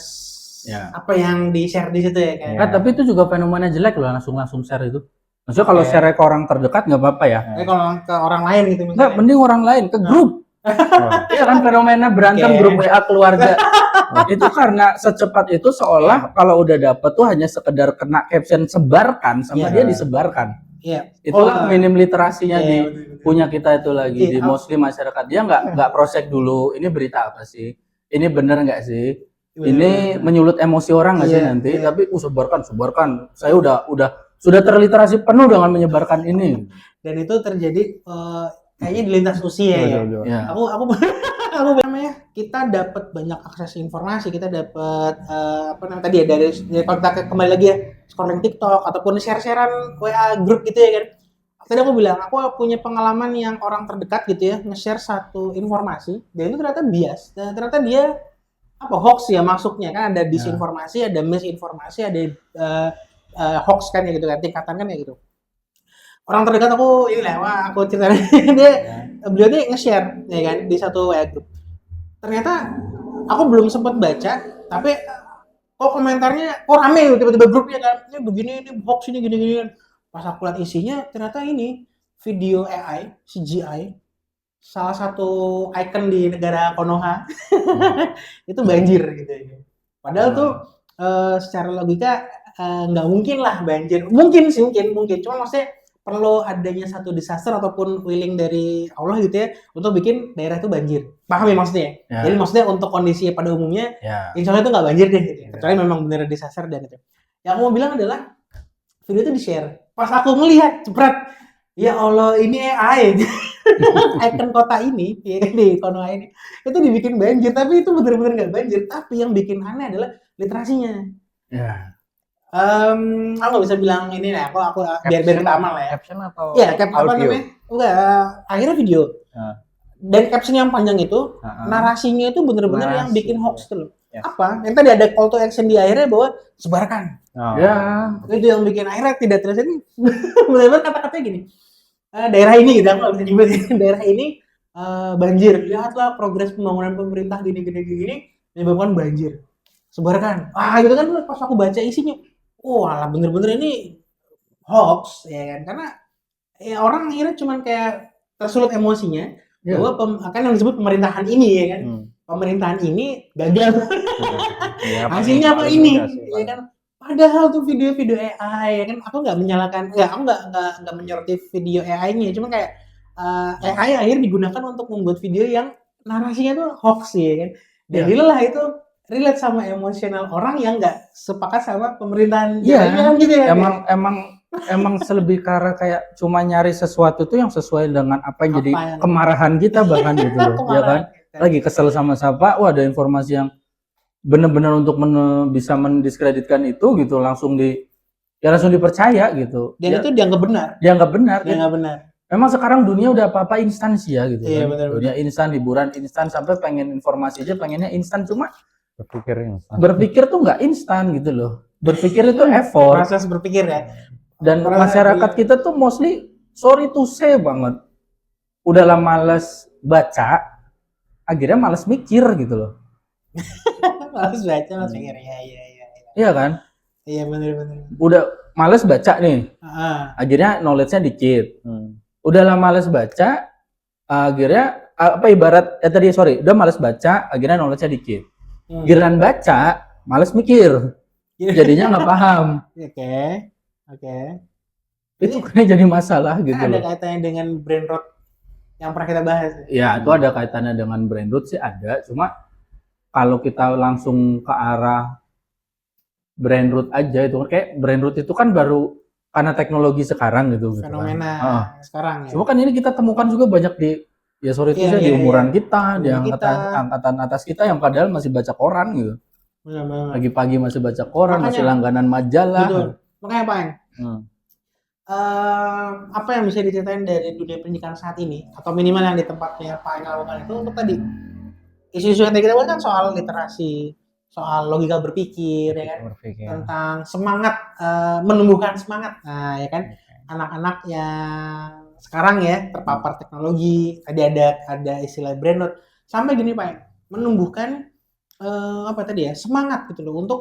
Ya. apa yang di-share di situ ya kan. Ya. Tapi itu juga fenomena jelek loh, langsung share itu. Maksudnya kalau Oke. share ke orang terdekat nggak apa-apa ya. Tapi kalau ke orang lain gitu Nggak, misalnya. mending orang lain ke grup. Oh. Iya kan fenomena berantem Oke. grup WA keluarga. Itu karena secepat itu seolah kalau udah dapet tuh hanya sekedar kena caption sebarkan sama Iya. dia disebarkan. Iya. Itulah minim literasinya Iya, di betul. punya kita itu lagi Iya. di mostly masyarakat. Dia nggak cross-check dulu ini berita apa sih? Ini bener nggak sih? Ini menyulut emosi orang nggak sih Iya, nanti? iya. Tapi sebarkan. Saya sudah terliterasi penuh dengan menyebarkan ini. Dan itu terjadi kayaknya di lintas usia ya. Betul. Ya. Aku namanya kita dapat banyak akses informasi, kita dapat apa namanya tadi ya dari kalau kita kembali lagi ya scrolling TikTok ataupun share-sharean WA grup gitu ya kan. Tadi aku bilang aku punya pengalaman yang orang terdekat gitu ya nge-share satu informasi dan itu ternyata bias dan ternyata dia apa hoax ya masuknya kan ada disinformasi, ada misinformasi, ada hoax kan ya gitu kan tingkatan kan ya gitu. Orang terdekat aku ini lah, wah aku ceritain beliau dia nge-share ya kan di satu WA group. Ternyata aku belum sempat baca, tapi kok komentarnya kok rame tiba-tiba grupnya kan, ini begini, ini hoax ini gini-gini kan. Pas aku lihat isinya ternyata ini video AI, CGI, salah satu icon di negara Konoha itu banjir gitu ya. Padahal tuh secara logika nggak mungkin lah banjir. Mungkin, cuma maksudnya perlu adanya satu disaster ataupun willing dari Allah gitu ya untuk bikin daerah itu banjir. Paham ya maksudnya? Ya. Jadi maksudnya untuk kondisi pada umumnya, Ya. insya Allah itu nggak banjir deh. Gitu. Kecuali memang bener disaster dan itu. Yang aku mau bilang adalah video itu di-share. Pas aku melihat, jebret, ya Allah ini AI. Icon kota ini, ya di Konoha ini, itu dibikin banjir. Tapi itu bener-bener nggak banjir. Tapi yang bikin aneh adalah literasinya. Ya. Aku nggak bisa bilang ini lah, aku biar kita aman lah ya. Caption atau Iya, apa audio? namanya? Enggak, akhirnya video. Nah. Dan caption yang panjang itu, narasinya itu bener-bener yang Narasi. bikin hoax tuh loh. Ya. Apa? Yang tadi ada call to action di akhirnya bahwa sebarkan. Oh. Ya. Itu yang bikin akhirnya tidak terasa ini. Benar-benar kata-katanya gini. Daerah ini gitu, aku nggak bisa nyebut ya. Daerah ini banjir. Lihatlah progres pembangunan pemerintah gini, menyebabkan banjir. Sebarkan. Wah, gitu kan pas aku baca isinya. Wah, bener-bener ini hoax ya kan, karena ya orang akhirnya cuman kayak tersulut emosinya bahwa kan yang disebut pemerintahan ini ya kan, pemerintahan ini gagal. Ya, Hasilnya apa paling ini mudah sih, ya kan, padahal tuh video-video AI ya kan, aku nggak menyalahkan, aku nggak menyoroti video AI-nya, cuma kayak AI akhirnya digunakan untuk membuat video yang narasinya tuh hoax ya kan, jadilah itu relate sama emosional orang yang nggak sepakat sama pemerintahan. Iya, gitu ya. Emang selebih karena kayak cuma nyari sesuatu tuh yang sesuai dengan apa yang jadi kemarahan kita bahkan gitu loh, ya kan? Lagi kesel sama siapa, wah ada informasi yang benar-benar untuk bisa mendiskreditkan itu gitu, langsung dipercaya gitu. Dan itu dianggap benar. Dianggap benar. Memang sekarang dunia udah apa-apa instansi ya gitu. Iya, kan? benar. Dunia instan, hiburan instan, sampai pengen informasi aja pengennya instan, cuma berpikir tuh nggak instan gitu loh. Berpikir itu effort. Proses berpikir ya. Dan masyarakat kita tuh mostly sorry to say banget. Udahlah males baca, akhirnya males mikir gitu loh. Males baca, males mikir. Iya. Iya kan? Iya, benar. Udah males baca nih. Akhirnya knowledge-nya dikit. Udahlah males baca, akhirnya udah males baca, akhirnya knowledge-nya dikit. Giliran baca, males mikir, jadinya nggak paham. Oke. Itu kan jadi masalah gitu Ada loh. kaitannya dengan brain rot yang pernah kita bahas. Ya, itu ada kaitannya dengan brain rot sih ada. Cuma kalau kita langsung ke arah brain rot aja itu kayak brain rot itu kan baru karena teknologi sekarang gitu. Fenomena sekarang ya. Cuma kan ini kita temukan juga banyak di di umuran kita, di angkatan atas kita yang padahal masih baca koran gitu. Pagi-pagi masih baca koran, masih langganan majalah. Betul. Makanya Pak, apa yang bisa diceritain dari dunia pendidikan saat ini atau minimal yang di tempatnya Pak Eng lakukan itu untuk tadi isu-isu yang kita bahas kan soal literasi, soal logika berpikir ya kan, tentang semangat, menumbuhkan semangat, nah ya kan, anak-anak yang sekarang ya terpapar teknologi, tadi ada istilah brain rot, sampai gini Pak, menumbuhkan semangat gitu loh untuk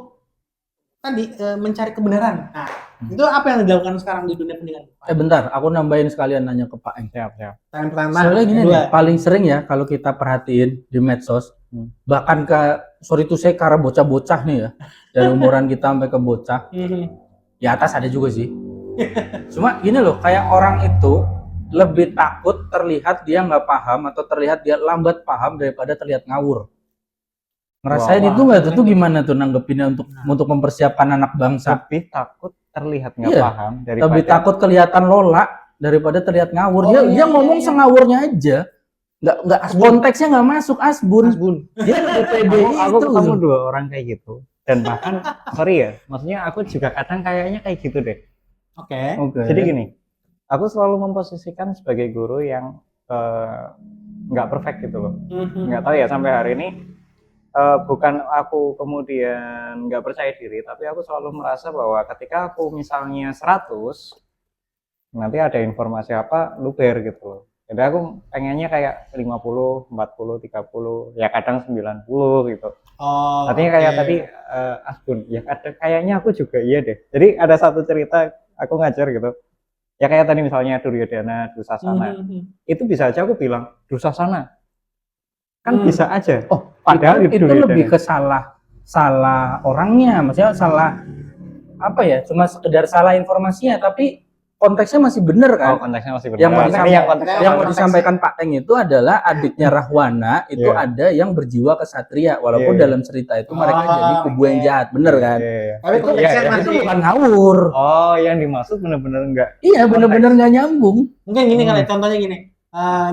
tadi mencari kebenaran. Nah, itu apa yang dilakukan sekarang di dunia pendidikan? Bentar, aku nambahin sekalian nanya ke Pak Eng. Siap. Pertanyaan pertama, Soalnya gini kedua. nih, paling sering ya kalau kita perhatiin di medsos, bahkan sorry to say, karena bocah-bocah nih ya, dari umuran kita sampai ke bocah, di atas ada juga sih. Cuma gini loh, kayak orang itu lebih takut terlihat dia nggak paham atau terlihat dia lambat paham daripada terlihat ngawur. Ngerasain Wah, itu nggak tuh gimana tuh nanggepinnya untuk mempersiapkan anak bangsa? Lebih takut terlihat nggak Iya, paham lebih daripada takut kelihatan lola daripada terlihat ngawur. Dia ngomong sengawurnya aja, nggak konteksnya nggak masuk asbun. Dia lebih pede aku itu. ketemu 2 orang kayak gitu, dan bahkan sorry ya, maksudnya aku juga kadang kayaknya kayak gitu deh. Oke. Jadi gini, aku selalu memposisikan sebagai guru yang nggak perfect gitu loh. Nggak tahu ya sampai hari ini, bukan aku kemudian nggak percaya diri, tapi aku selalu merasa bahwa ketika aku misalnya 100, nanti ada informasi apa luber gitu loh. Jadi aku pengennya kayak 50, 40, 30, ya kadang 90 gitu. Artinya kayak tadi Asbun, ya kayaknya aku juga iya deh. Jadi ada satu cerita aku ngajar gitu. Ya kayak tadi misalnya Duryodhana, Dursasana. Itu bisa aja aku bilang Dursasana. Kan bisa aja. Padahal itu lebih ke salah orangnya, maksudnya salah apa ya? Cuma sekedar salah informasinya, tapi konteksnya masih benar kan? Konteksnya masih benar. Yang mau disampaikan Pak Eng itu adalah adiknya Rahwana itu ada yang berjiwa kesatria, walaupun dalam cerita itu mereka jadi kubu yang jahat, bener kan? Tapi konteksnya itu bukan ngawur. Yang dimaksud benar-benar enggak. Iya, benar-benar nggak nyambung. Mungkin gini kali, contohnya gini.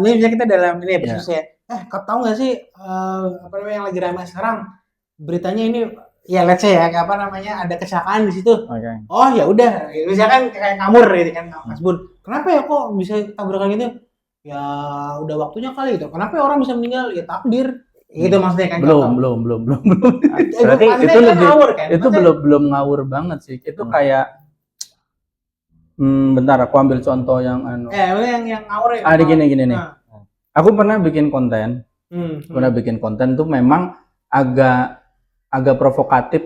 Ini bisa kita dalam ini episode ya. Kau tahu nggak sih apa namanya yang lagi ramai sekarang? Beritanya ini ya let's say ya, apa namanya, ada kecelakaan di situ. Oh ya udah, misalkan kayak ngamur gitu kan, Mas Bun. Kenapa ya kok bisa tabrakan gitu? Ya udah waktunya kali gitu. Kenapa ya orang bisa meninggal? Ya takdir. Gitu maksudnya kan. Belum. Berarti itu lebih ngawur, kan? Itu belum ngawur banget sih. Itu kayak bentar aku ambil contoh yang yang ngawur ya. Gini nih. Aku pernah bikin konten. Tuh memang agak provokatif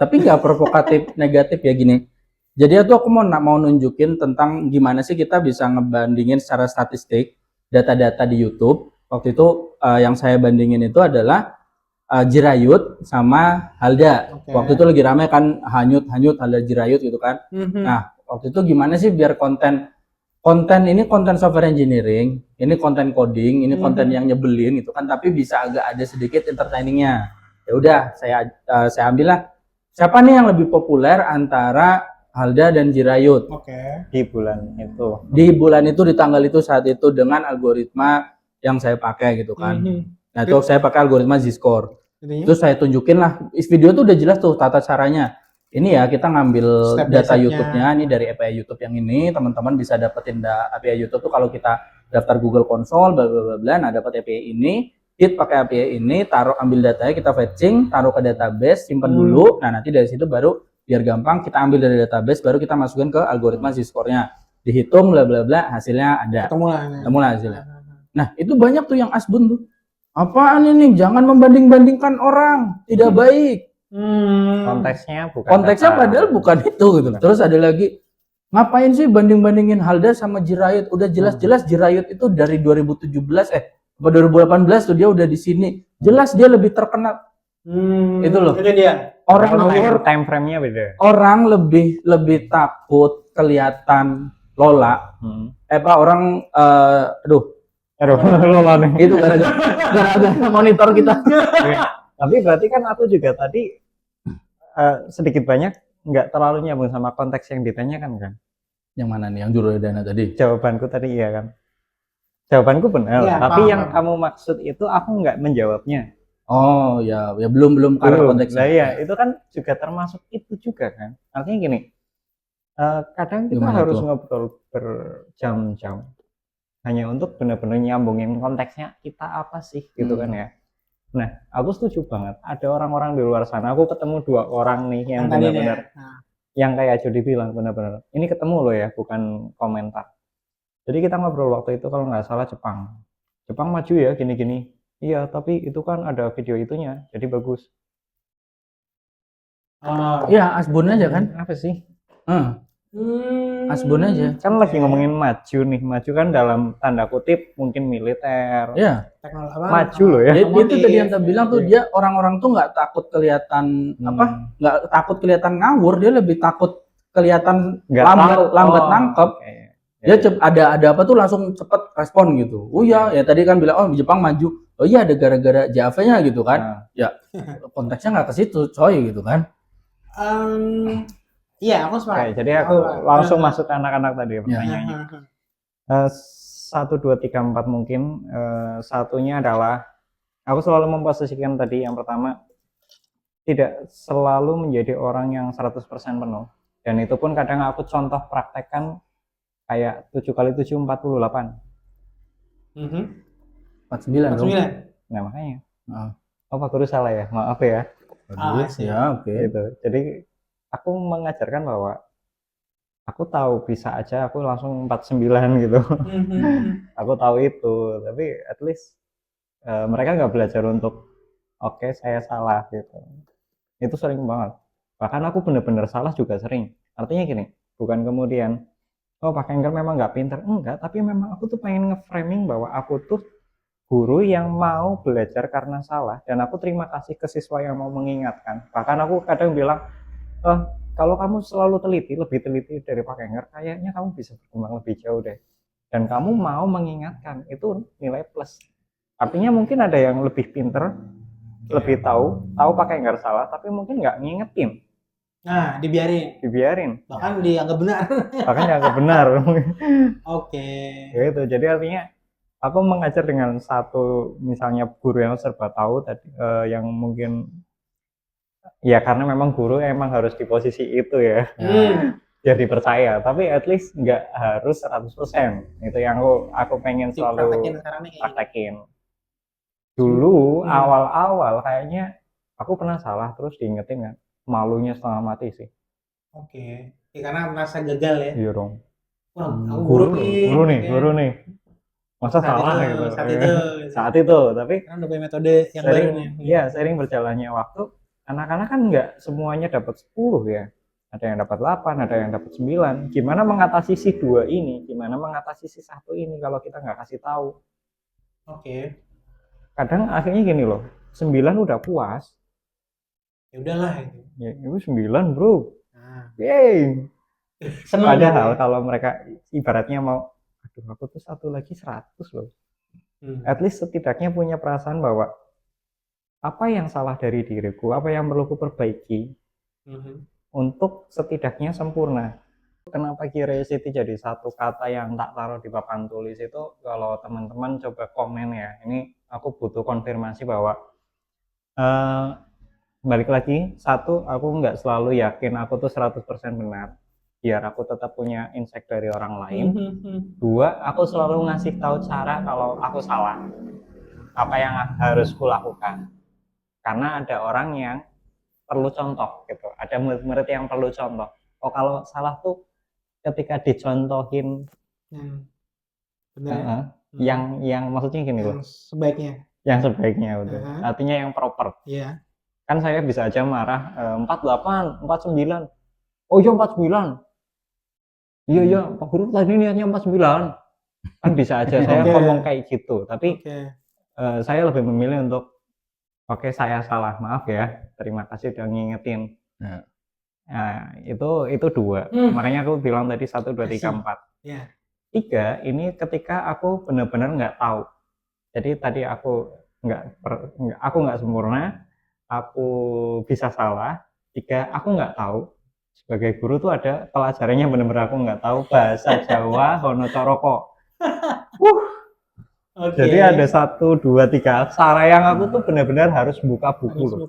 tapi nggak provokatif negatif ya gini. Jadi aku mau nunjukin tentang gimana sih kita bisa ngebandingin secara statistik data-data di YouTube. Waktu itu yang saya bandingin itu adalah Jirayut sama Halda. Waktu itu lagi rame kan hanyut Halda Jirayut gitu kan. Nah, waktu itu gimana sih biar konten ini konten software engineering, ini konten coding, ini konten yang nyebelin gitu kan, tapi bisa agak ada sedikit entertainingnya. Ya udah, saya ambil lah. Siapa nih yang lebih populer antara Halda dan Jirayut? Di bulan itu. Di bulan itu, di tanggal itu, saat itu dengan algoritma yang saya pakai gitu kan. Nah itu saya pakai algoritma Z-score. Terus saya tunjukin lah, video tuh udah jelas tuh tata caranya. Ini ya kita ngambil data YouTube-nya ini dari API YouTube yang ini, teman-teman bisa dapetin API YouTube tuh kalau kita daftar Google Console bla bla bla, nah dapat API ini, hit pakai API ini, taruh ambil datanya, kita fetching, taruh ke database, simpan dulu. Nah nanti dari situ baru biar gampang kita ambil dari database, baru kita masukin ke algoritma Z-score-nya, dihitung bla bla bla, hasilnya ada. Ketemu lah hasilnya. Nah itu banyak tuh yang asbun tuh. Apaan ini? Jangan membanding-bandingkan orang, tidak baik. Konteksnya padahal bukan itu gitu. Terus ada lagi, ngapain sih banding-bandingin Halda sama Jirayut? Udah jelas-jelas Jirayut itu dari 2017 2018 tuh dia udah di sini. Jelas dia lebih terkenal. Itu loh. Itu dia. Time frame-nya beda. Orang lebih takut kelihatan lola. Orang lola nih. Itu gara-gara monitor kita. Tapi berarti kan aku juga tadi sedikit banyak nggak terlalu nyambung sama konteks yang ditanyakan kan? Yang mana nih? Yang Duryodhana tadi? Jawabanku tadi iya kan? Jawabanku benar, tapi yang kamu maksud itu aku nggak menjawabnya. Oh ya belum karena konteksnya. Nah ya itu kan juga termasuk itu juga kan? Artinya gini, kadang kita harus ngobrol berjam-jam hanya untuk benar-benar nyambungin konteksnya kita apa sih gitu kan ya. Nah, aku setuju banget. Ada orang-orang di luar sana. Aku ketemu 2 orang nih yang benar-benar, yang kayak Jody bilang benar-benar. Ini ketemu loh ya, bukan komentar. Jadi kita ngobrol waktu itu kalau nggak salah Jepang maju ya gini-gini. Iya, tapi itu kan ada video itunya, jadi bagus. Oh. Iya, asbun aja kan. Apa sih? Asbun aja. Kan lagi ngomongin maju nih. Maju kan dalam tanda kutip mungkin militer. Iya. Teknologi apa? Maju loh ya. Itu Otomotif. tadi yang saya bilang tuh, dia orang-orang tuh nggak takut kelihatan nggak takut kelihatan ngawur, dia lebih takut kelihatan Nggak lambat tahu. nangkep. Oke. Dia ada apa tuh langsung cepet respon gitu. Oh iya, ya tadi kan bilang oh Jepang maju. Oh iya ada gara-gara JAV-nya gitu kan. Nah, Ya konteksnya nggak ke situ, coy gitu kan. Iya, aku oke, sepakat. jadi aku langsung masuk ke anak-anak tadi pertanyaannya. Heeh. 1, 2, 3, 4 mungkin. Satunya adalah aku selalu memposisikan tadi yang pertama tidak selalu menjadi orang yang 100% penuh. Dan itu pun kadang aku contoh praktekkan kayak 7 kali 7 48. 49 dong. 49. Nah, makanya. Ah. Oh, Pak Guru salah ya. Maaf ya. Bagus ya, oke. Gitu. Jadi aku mengajarkan bahwa aku tahu bisa aja aku langsung 49 gitu. Aku tahu itu, tapi at least mereka nggak belajar untuk oke, saya salah gitu. Itu sering banget. Bahkan aku bener-bener salah juga sering. Artinya gini, bukan kemudian oh Pak Enggar memang nggak pinter, enggak, tapi memang aku tuh pengen nge-framing bahwa aku tuh guru yang mau belajar karena salah, dan aku terima kasih ke siswa yang mau mengingatkan. Bahkan aku kadang bilang, kalau kamu selalu teliti, lebih teliti dari Pak Enggar, kayaknya kamu bisa berkembang lebih jauh deh. Dan kamu mau mengingatkan, itu nilai plus. Artinya mungkin ada yang lebih pinter, lebih tahu Pak Enggar salah, tapi mungkin nggak ngingetin. Nah, Dibiarin. Bahkan dianggap benar. Bahkan dianggap benar. Oke. Gitu. Jadi artinya aku mengajar dengan satu misalnya guru yang serba tahu tadi, yang mungkin ya karena memang guru emang harus di posisi itu ya. Jadi percaya, tapi at least nggak harus 100%. Itu yang aku pengen selalu praktekin. Dulu awal-awal kayaknya aku pernah salah terus diingetin kan, malunya setengah mati sih. Oke. Ya, karena merasa gagal ya. Iya dong. Wah, aku Guru nih. Masa salah gitu. Saat itu, tapi kan udah punya metode yang baru nih. Iya, sering berjalannya waktu, anak-anak kan nggak semuanya dapat 10 ya. Ada yang dapat 8, ada yang dapat 9. Gimana mengatasi si 2 ini? Gimana mengatasi si 1 ini kalau kita nggak kasih tahu? Oke. Kadang akhirnya gini loh, 9 udah puas. Ya udahlah itu. Ya, itu 9, Bro. Nah. Yeay. Senang Padahal kalau mereka ibaratnya mau, aduh aku tuh 1 lagi 100 loh. At least setidaknya punya perasaan bahwa apa yang salah dari diriku, apa yang perlu kuperbaiki untuk setidaknya sempurna. Kenapa curiosity jadi satu kata yang tak taruh di papan tulis itu? Kalau teman-teman coba komen ya, ini aku butuh konfirmasi bahwa balik lagi, satu, aku nggak selalu yakin aku tuh 100% benar, biar aku tetap punya insight dari orang lain. Dua, aku selalu ngasih tahu cara kalau aku salah, apa yang harus kulakukan, karena ada orang yang perlu contoh gitu, ada murid-murid yang perlu contoh. Oh kalau salah tuh ketika dicontohin yang maksudnya gini loh, yang sebaiknya udah, artinya yang proper. Iya. Kan saya bisa aja marah 48, 49. Oh iya 49. Iya Pak Guru tadi niatnya 49. Kan bisa aja saya ngomong kayak gitu, tapi saya lebih memilih untuk oke, saya salah, maaf ya, terima kasih udah ngingetin. Nah, itu 2. Makanya aku bilang tadi 1, 2, 3, 4. 3, ini ketika aku benar-benar nggak tahu. Jadi tadi aku nggak sempurna, aku bisa salah. 3, aku nggak tahu. Sebagai guru tuh ada pelajarannya benar-benar aku nggak tahu bahasa Jawa Hono Coroko. Jadi ada 1, 2, 3 cara yang aku tuh benar-benar harus buka buku loh.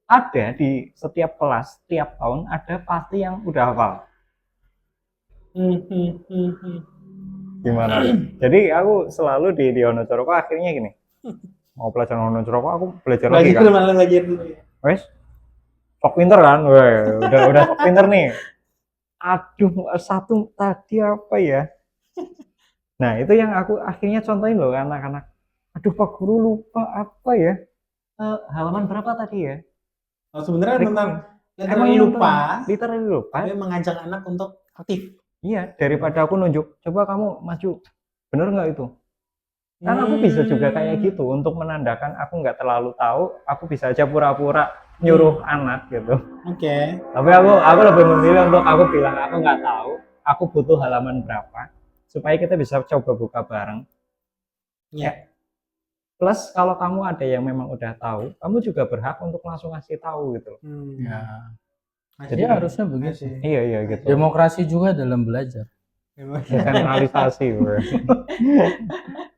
Ada di setiap kelas, tiap tahun ada pasti yang udah hafal. Gimana? Jadi aku selalu di Hono Coroko akhirnya gini. Mau pelajaran Hono Coroko aku belajar lagi kan. Wes. Sok pinter kan? Udah sok pinter nih. Aduh, 1 tadi apa ya? Nah, itu yang aku akhirnya contohin loh anak-anak. Aduh, Pak Guru lupa apa ya? Halaman berapa tadi ya? Oh, sebenarnya tentang Emang literally yang lupa, literally lupa. tapi mengajak anak untuk aktif. Iya, daripada aku nunjuk, coba kamu maju, bener nggak itu? Kan aku bisa juga kayak gitu untuk menandakan aku nggak terlalu tahu, aku bisa aja pura-pura nyuruh anak gitu. Oke. Tapi aku lebih memilih untuk aku bilang aku nggak tahu, aku butuh halaman berapa, supaya kita bisa coba buka bareng. Iya. Plus kalau kamu ada yang memang udah tahu, kamu juga berhak untuk langsung ngasih tahu gitu loh. Ya. Masih, Jadi harusnya begitu. masih. Iya gitu. Demokrasi juga dalam belajar. Desentralisasi, bro.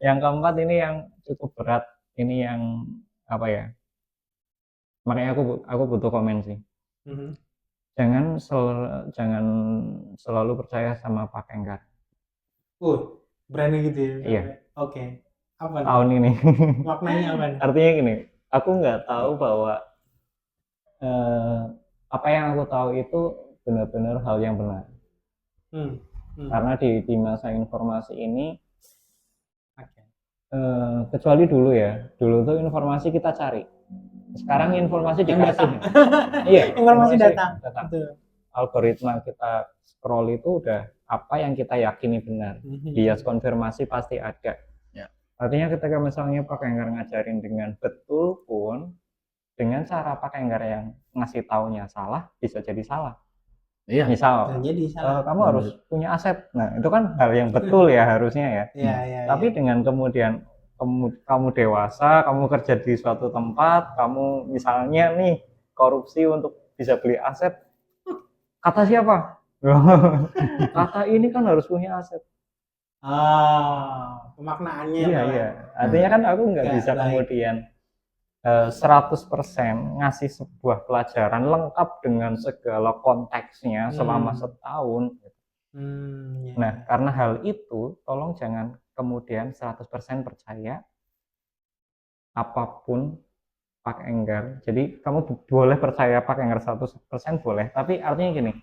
Yang keempat ini yang cukup berat, ini yang apa ya? Makanya aku butuh komen sih. Jangan selalu percaya sama Pak Enggar. Berani gitu ya. Iya. Oke. Apa nih? Tahun ini. Maknanya apa nih? Artinya gini, aku nggak tahu bahwa apa yang aku tahu itu benar-benar hal yang benar. Karena di masa informasi ini, kecuali dulu ya, dulu tuh informasi kita cari. Sekarang informasi dikasih. Iya, informasi datang. Betul. Algoritma kita scroll itu udah apa yang kita yakini benar. Bias konfirmasi pasti ada. Ya. Artinya ketika misalnya Pak Enggar ngajarin dengan betul pun, dengan cara Pak Enggar yang ngasih taunya salah, bisa jadi salah. Iya. Misal, kamu harus punya aset. Nah, itu kan hal yang betul ya harusnya ya. Iya. Tapi dengan kemudian kamu dewasa, kamu kerja di suatu tempat, kamu misalnya nih korupsi untuk bisa beli aset, kata siapa? Kata ini kan harus punya aset. Pemaknaannya. Iya. Artinya kan aku nggak bisa kemudian 100% ngasih sebuah pelajaran lengkap dengan segala konteksnya selama setahun. Nah, karena hal itu, tolong jangan kemudian 100% percaya apapun Pak Enggar. Jadi kamu boleh percaya Pak Enggar 100% boleh, tapi artinya gini,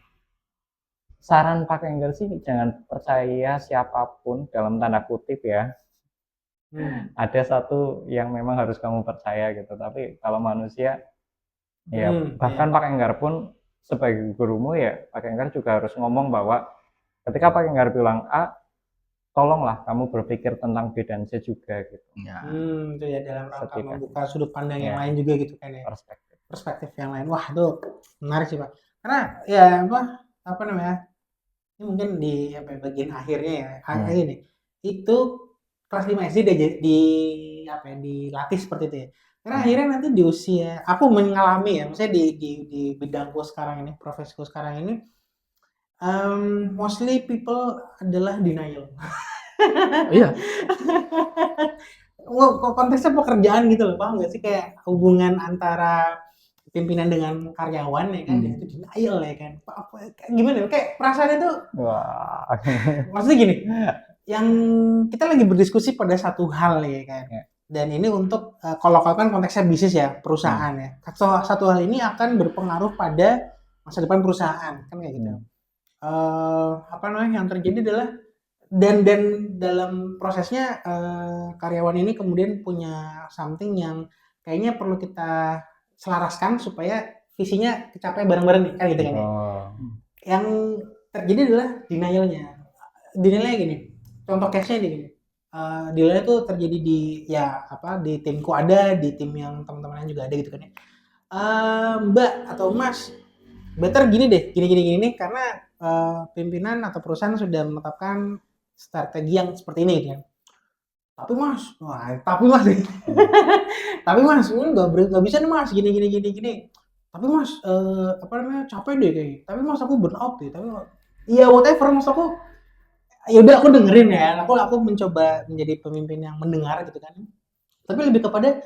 saran Pak Enggar sih jangan percaya siapapun dalam tanda kutip ya. Ada satu yang memang harus kamu percaya gitu, tapi kalau manusia ya bahkan Pak Enggar pun sebagai gurumu ya, Pak Enggar juga harus ngomong bahwa ketika Pak Enggar bilang A, tolonglah kamu berpikir tentang B dan C juga gitu. Itu ya dalam rangka membuka sudut pandang yang lain juga gitu kan ya. Perspektif yang lain. Wah, itu menarik sih, Pak. Karena ya apa namanya? Ini mungkin di bagian akhirnya ya. Akhir ini. Itu kelas 5 SD dilatih seperti itu ya. Karena akhirnya nanti di usia aku mengalami ya, maksudnya di bidangku sekarang ini, profesiku sekarang ini, mostly people adalah denial. Iya. Konteksnya pekerjaan gitu loh, paham nggak sih, kayak hubungan antara pimpinan dengan karyawan ya kan, itu denial ya kan. Gimana? Kayak perasaan itu. Maksudnya gini, yang kita lagi berdiskusi pada satu hal ya kan. Dan ini untuk kalau kan konteksnya bisnis ya, perusahaan ya. Satu hal ini akan berpengaruh pada masa depan perusahaan kan kayak gitu. Yang terjadi adalah dan dalam prosesnya karyawan ini kemudian punya something yang kayaknya perlu kita selaraskan supaya visinya kecapai bareng-bareng nih kan gitu kan ya. Yang terjadi adalah denialnya gini. Contoh case-nya gini. Denialnya itu terjadi di timku ada, di tim yang teman-temannya juga ada gitu kan ya. Mbak atau Mas, better gini deh, gini nih, karena pimpinan atau perusahaan sudah menetapkan strategi yang seperti ini gitu kan. Tapi mas, ini nggak bisa nih mas, gini. Tapi mas, capek deh kayaknya. Tapi mas aku burn out deh. Tapi ya whatever, mas aku, ya udah aku dengerin ya. Aku mencoba menjadi pemimpin yang mendengar gitu kan. Tapi lebih kepada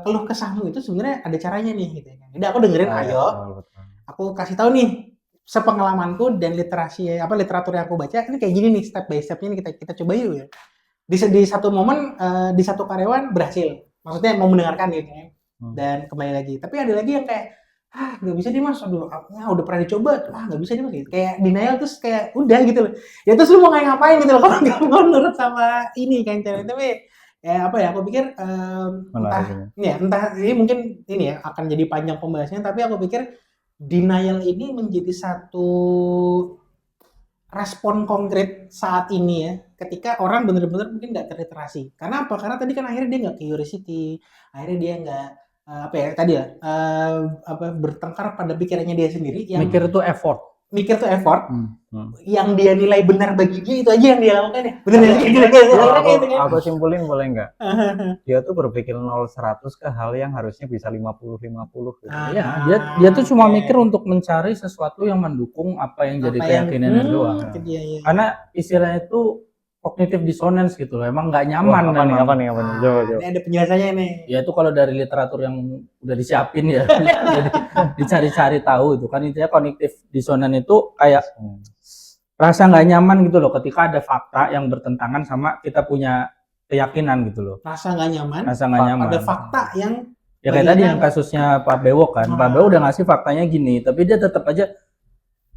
keluh kesahmu itu sebenarnya ada caranya nih gitu kan. Jadi aku dengerin, ayo. Aku kasih tahu nih sepengalamanku dan literatur yang aku baca ini kayak gini nih, step by stepnya nih kita coba yuk ya. Di satu momen di satu karyawan berhasil, maksudnya mau mendengarkan gitu ya. Dan kembali lagi, tapi ada lagi yang kayak nggak bisa nih mas, udah pernah dicoba, nggak bisa nih mas, gitu. Kayak denial terus kayak udah gitu loh. Ya terus lu mau ngapain gitu loh, kalau nggak mau nurut sama ini kan cara. Tapi ya apa ya, aku pikir Menarik ini. entah ini mungkin ini ya akan jadi panjang pembahasannya, tapi aku pikir denial ini menjadi satu respon konkret saat ini ya, ketika orang benar-benar mungkin nggak terliterasi. Karena apa? Karena tadi kan akhirnya dia nggak curiosity, akhirnya dia nggak apa ya tadi ya apa bertengkar pada pikirannya dia sendiri yang Mikir itu effort. mikir tuh effort Hmm. yang dia nilai benar bagi dia itu aja yang dia lakukan ya. Benar ya? Gitu, Kalau gitu kan. aku simpulin boleh nggak? Dia tuh berpikir 0-100 ke hal yang harusnya bisa 50-50 gitu. Iya, dia tuh cuma mikir untuk mencari sesuatu yang mendukung apa yang jadi keyakinannya doang. Iya. Karena istilahnya itu cognitive dissonance gitu loh. Emang nggak nyaman Apa nih? memang. Apa nih? Coba. Ini ada penjelasannya nih. Ya itu kalau dari literatur yang udah disiapin ya. Jadi dicari-cari tahu itu kan intinya cognitive dissonance itu kayak rasa nggak nyaman gitu loh ketika ada fakta yang bertentangan sama kita punya keyakinan gitu loh. Rasa nggak nyaman. Rasa nggak nyaman. Ada fakta yang Ya kayak tadi yang kasusnya Pak Bewok kan. Pak Bewok udah ngasih faktanya gini, tapi dia tetap aja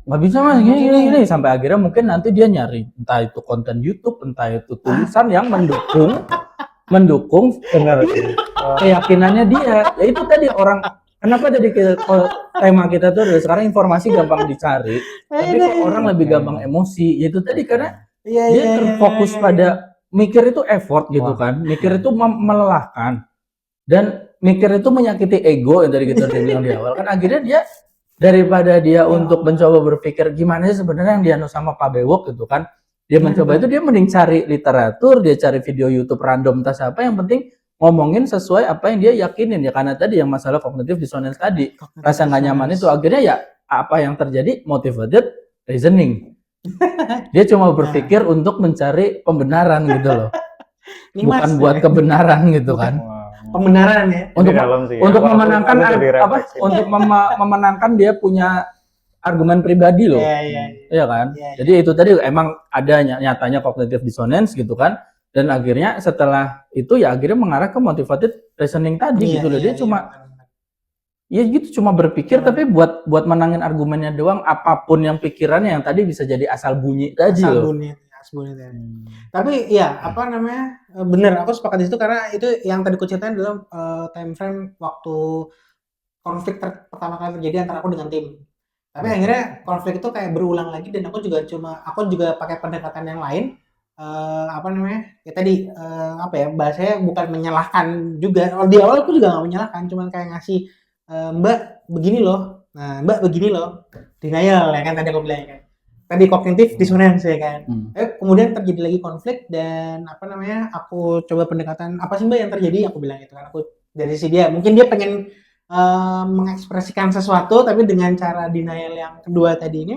nggak bisa mas gini sampai akhirnya mungkin nanti dia nyari entah itu konten YouTube, entah itu tulisan yang mendukung keyakinannya dia. Ya itu tadi orang kenapa jadi tema kita tuh sekarang informasi gampang dicari, tapi kok orang lebih gampang emosi. Ya itu tadi karena dia terfokus pada mikir itu effort gitu kan, mikir itu melelahkan dan mikir itu menyakiti ego yang tadi kita bilang di awal kan akhirnya dia daripada dia untuk mencoba berpikir gimana sih sebenarnya yang dianu sama Pak Bewok gitu kan, dia mencoba itu dia mending cari literatur, dia cari video YouTube random entah siapa, yang penting ngomongin sesuai apa yang dia yakinin ya, karena tadi yang masalah cognitive dissonance tadi, rasa nggak nyaman itu akhirnya ya apa yang terjadi motivated reasoning. Dia cuma berpikir untuk mencari pembenaran gitu loh, bukan buat kebenaran gitu kan. Pembenaran ya. Untuk memenangkan untuk memenangkan dia punya argumen pribadi loh. Iya kan? Jadi itu tadi emang ada nyatanya cognitive dissonance gitu kan. Dan akhirnya setelah itu ya akhirnya mengarah ke motivated reasoning tadi gitu loh. Dia ya gitu cuma berpikir tapi buat menangin argumennya doang, apapun yang pikirannya yang tadi bisa jadi asal bunyi tadi loh. Tapi ya apa namanya bener, aku sepakat di situ karena itu yang tadi ku ceritain dalam time frame waktu konflik pertama kali terjadi antara aku dengan tim. Tapi akhirnya konflik itu kayak berulang lagi dan aku juga pakai pendekatan yang lain. Apa namanya ya tadi apa ya bahasanya bukan menyalahkan juga. Di awal aku juga nggak menyalahkan, cuman kayak ngasih Mbak begini loh, nah Mbak begini loh, denial ya kan tadi aku bilang kan. Tadi kognitif dissonance ya kan. Kemudian terjadi lagi konflik dan apa namanya aku coba pendekatan apa sih Mbak yang terjadi, aku bilang itu kan, aku dari sisi dia mungkin dia pengen mengekspresikan sesuatu tapi dengan cara denial yang kedua tadi ini,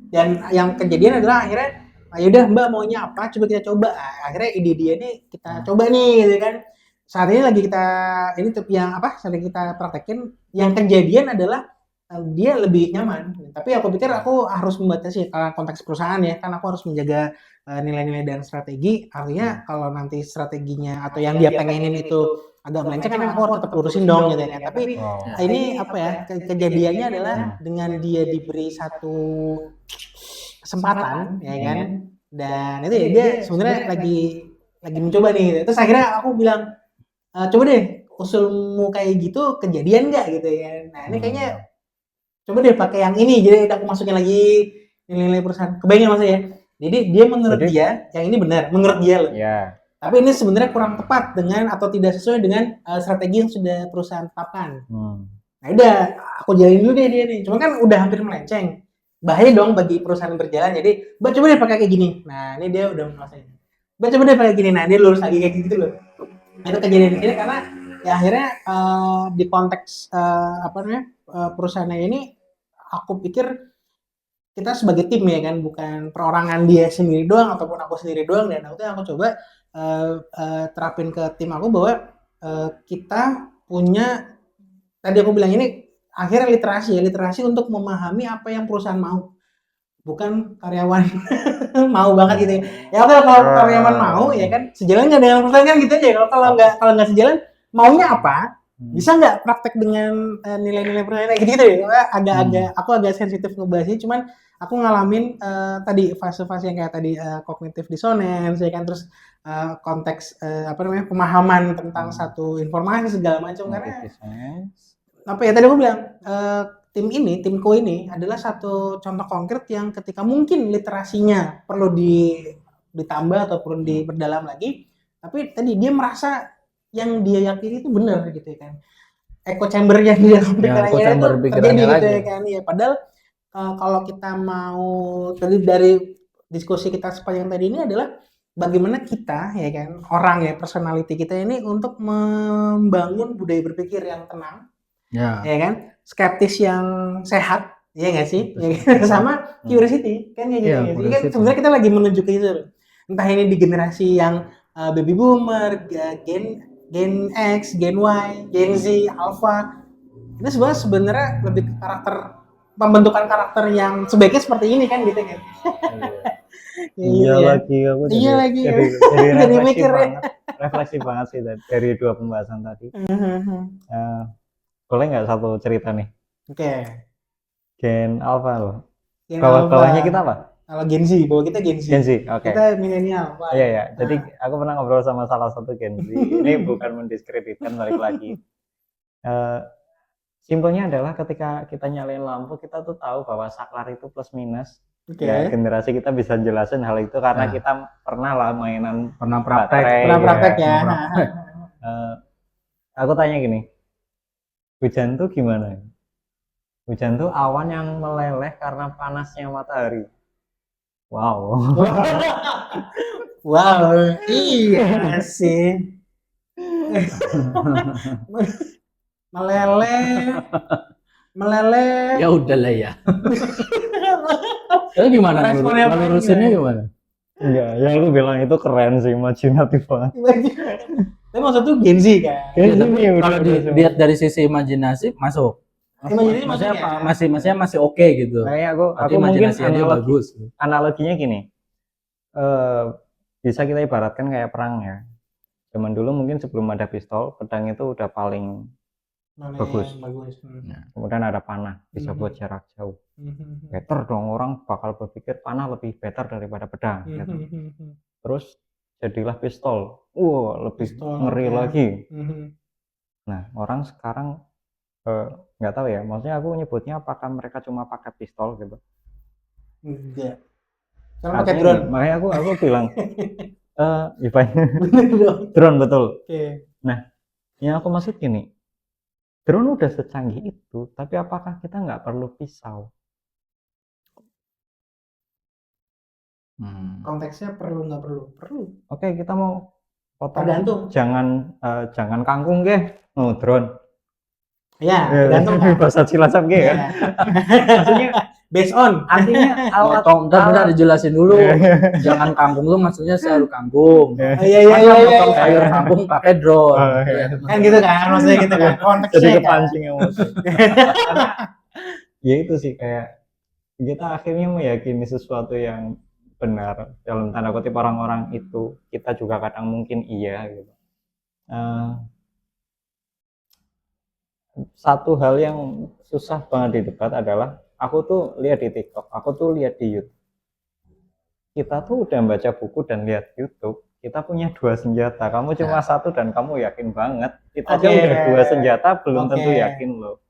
dan yang kejadian adalah akhirnya yaudah Mbak maunya apa coba kita coba. Akhirnya ide dia nih kita coba nih gitu kan. Saat ini lagi kita ini yang apa sedang kita praktekin, yang kejadian adalah dia lebih nyaman, tapi aku pikir aku harus membatasi karena konteks perusahaan ya, kan aku harus menjaga nilai-nilai dan strategi. Artinya kalau nanti strateginya atau yang dia pengenin itu agak melenceng kan aku harus tetap urusin dong gitu kan. Tapi ini apa ya kejadiannya adalah dengan dia diberi satu kesempatan ya kan, dan itu ya dia sebenarnya lagi mencoba nih. Terus akhirnya aku bilang coba deh usulmu kayak gitu kejadian nggak gitu ya. Nah ini kayaknya coba deh pakai yang ini, jadi aku masukin lagi nilai-nilai perusahaan. Kebayang maksudnya? Jadi dia menurut dia yang ini benar, menurut dia loh. Iya. Tapi ini sebenarnya kurang tepat dengan atau tidak sesuai dengan strategi yang sudah perusahaan tetapkan. Nah udah, aku jalin dulu deh dia nih. Cuma kan udah hampir melenceng. Bahaya dong bagi perusahaan berjalan. Jadi, Mbak coba deh pakai kayak gini. Nah ini dia udah menguasai. Mbak coba deh pakai gini. Nah dia lurus lagi kayak gitu loh. Itu kejadian di sini karena ya akhirnya di konteks apa namanya perusahaannya ini, aku pikir kita sebagai tim ya kan, bukan perorangan dia sendiri doang ataupun aku sendiri doang. Dan aku coba terapin ke tim aku bahwa kita punya, tadi aku bilang ini akhirnya literasi untuk memahami apa yang perusahaan mau, bukan karyawan mau banget gitu ya. Oke, kalau karyawan mau ya kan sejalan nggak dengan perusahaan kan gitu aja. Kalau nggak sejalan, maunya apa, bisa nggak praktek dengan nilai-nilai perusahaan kayak gitu ya. Aku agak sensitif ngebahasnya, cuman aku ngalamin tadi fase-fase yang kayak tadi cognitive dissonance ya kan, terus konteks apa namanya pemahaman tentang satu informasi segala macam karena apa ya tadi aku bilang timku ini adalah satu contoh konkret yang ketika mungkin literasinya perlu ditambah atau perlu diperdalam lagi, tapi tadi dia merasa yang dia yakini itu benar gitu ya kan. Echo chamber yang di dalam pikirannya itu terjadi gitu ya kan. Ya, padahal kalau kita mau tadi dari diskusi kita sepanjang tadi ini adalah bagaimana kita ya kan orang ya personality kita ini untuk membangun budaya berpikir yang tenang ya kan, skeptis yang sehat ya nggak sih ya kan? Sama curiosity kan kayak gitu ya, kan sebenarnya kita lagi menuju ke itu entah ini di generasi yang baby boomer, Gen X, Gen Y, Gen Z, Alpha, itu sebenarnya lebih ke karakter pembentukan karakter yang sebaiknya seperti ini kan gitu kan. Iya lagi aku jadi mikir refleksi banget sih dari dua pembahasan tadi. Boleh nggak satu cerita nih? Oke. Gen Alpha loh. Bawahnya kita apa? Kalau Gen Z, bahwa kita Gen Z. Gen Z, oke. Kita milenial. Iya ya. Jadi aku pernah ngobrol sama salah satu Gen Z. Ini bukan mendiskreditkan, balik lagi. Simpelnya adalah ketika kita nyalain lampu, kita tuh tahu bahwa saklar itu plus minus. Ya, generasi kita bisa jelasin hal itu karena kita pernah lah mainan, pernah praktek ya. Aku tanya gini, hujan tuh gimana? Hujan tuh awan yang meleleh karena panasnya matahari. Wow. Wow, iya sih. meleleh. Ya udahlah ya. Itu gimana? Lurusinnya gimana? Enggak, yang lu bilang itu keren sih, imajinatif banget. Tapi maksud tuh Gen Z kan? Ya, tapi kalau dilihat dari sisi imajinasi masuk. Masih oke gitu. Kayak aku mungkin bagus. Analoginya gini, bisa kita ibaratkan kayak perang ya. Zaman dulu mungkin sebelum ada pistol, pedang itu udah paling bagus. Kemudian ada panah, bisa buat jarak jauh. Better dong, orang bakal berpikir panah lebih better daripada pedang. Gitu. Terus jadilah pistol, lebih ngeri lagi. Nah, orang sekarang nggak tahu ya, maksudnya aku nyebutnya apakah mereka cuma pakai pistol gitu? Enggak. Karena pakai drone. Makanya aku bilang, drone betul. Nah, yang aku maksud gini, drone udah secanggih itu, tapi apakah kita nggak perlu pisau? Konteksnya perlu nggak perlu? Perlu. Oke, kita mau potong. Tergantung. Jangan kangkung drone. Ya, tergantung bahasa Cilacap ya. Maksudnya based on, artinya bentar dijelasin dulu. Jangan kangkung tuh maksudnya sayur kangkung. Iya. Potong sayur kangkung pakai drone. Kan gitu kan, maksudnya gitu kan. Konteksnya jadi kepancing emosi. Ya itu sih, kayak kita akhirnya meyakini sesuatu yang benar dalam tanda kutip orang-orang itu, kita juga kadang mungkin iya gitu. Satu hal yang susah banget di debat adalah aku tuh lihat di TikTok, aku tuh lihat di YouTube. Kita tuh udah baca buku dan lihat YouTube, kita punya dua senjata. Kamu cuma satu dan kamu yakin banget. Kita aja udah dua senjata, belum tentu yakin loh.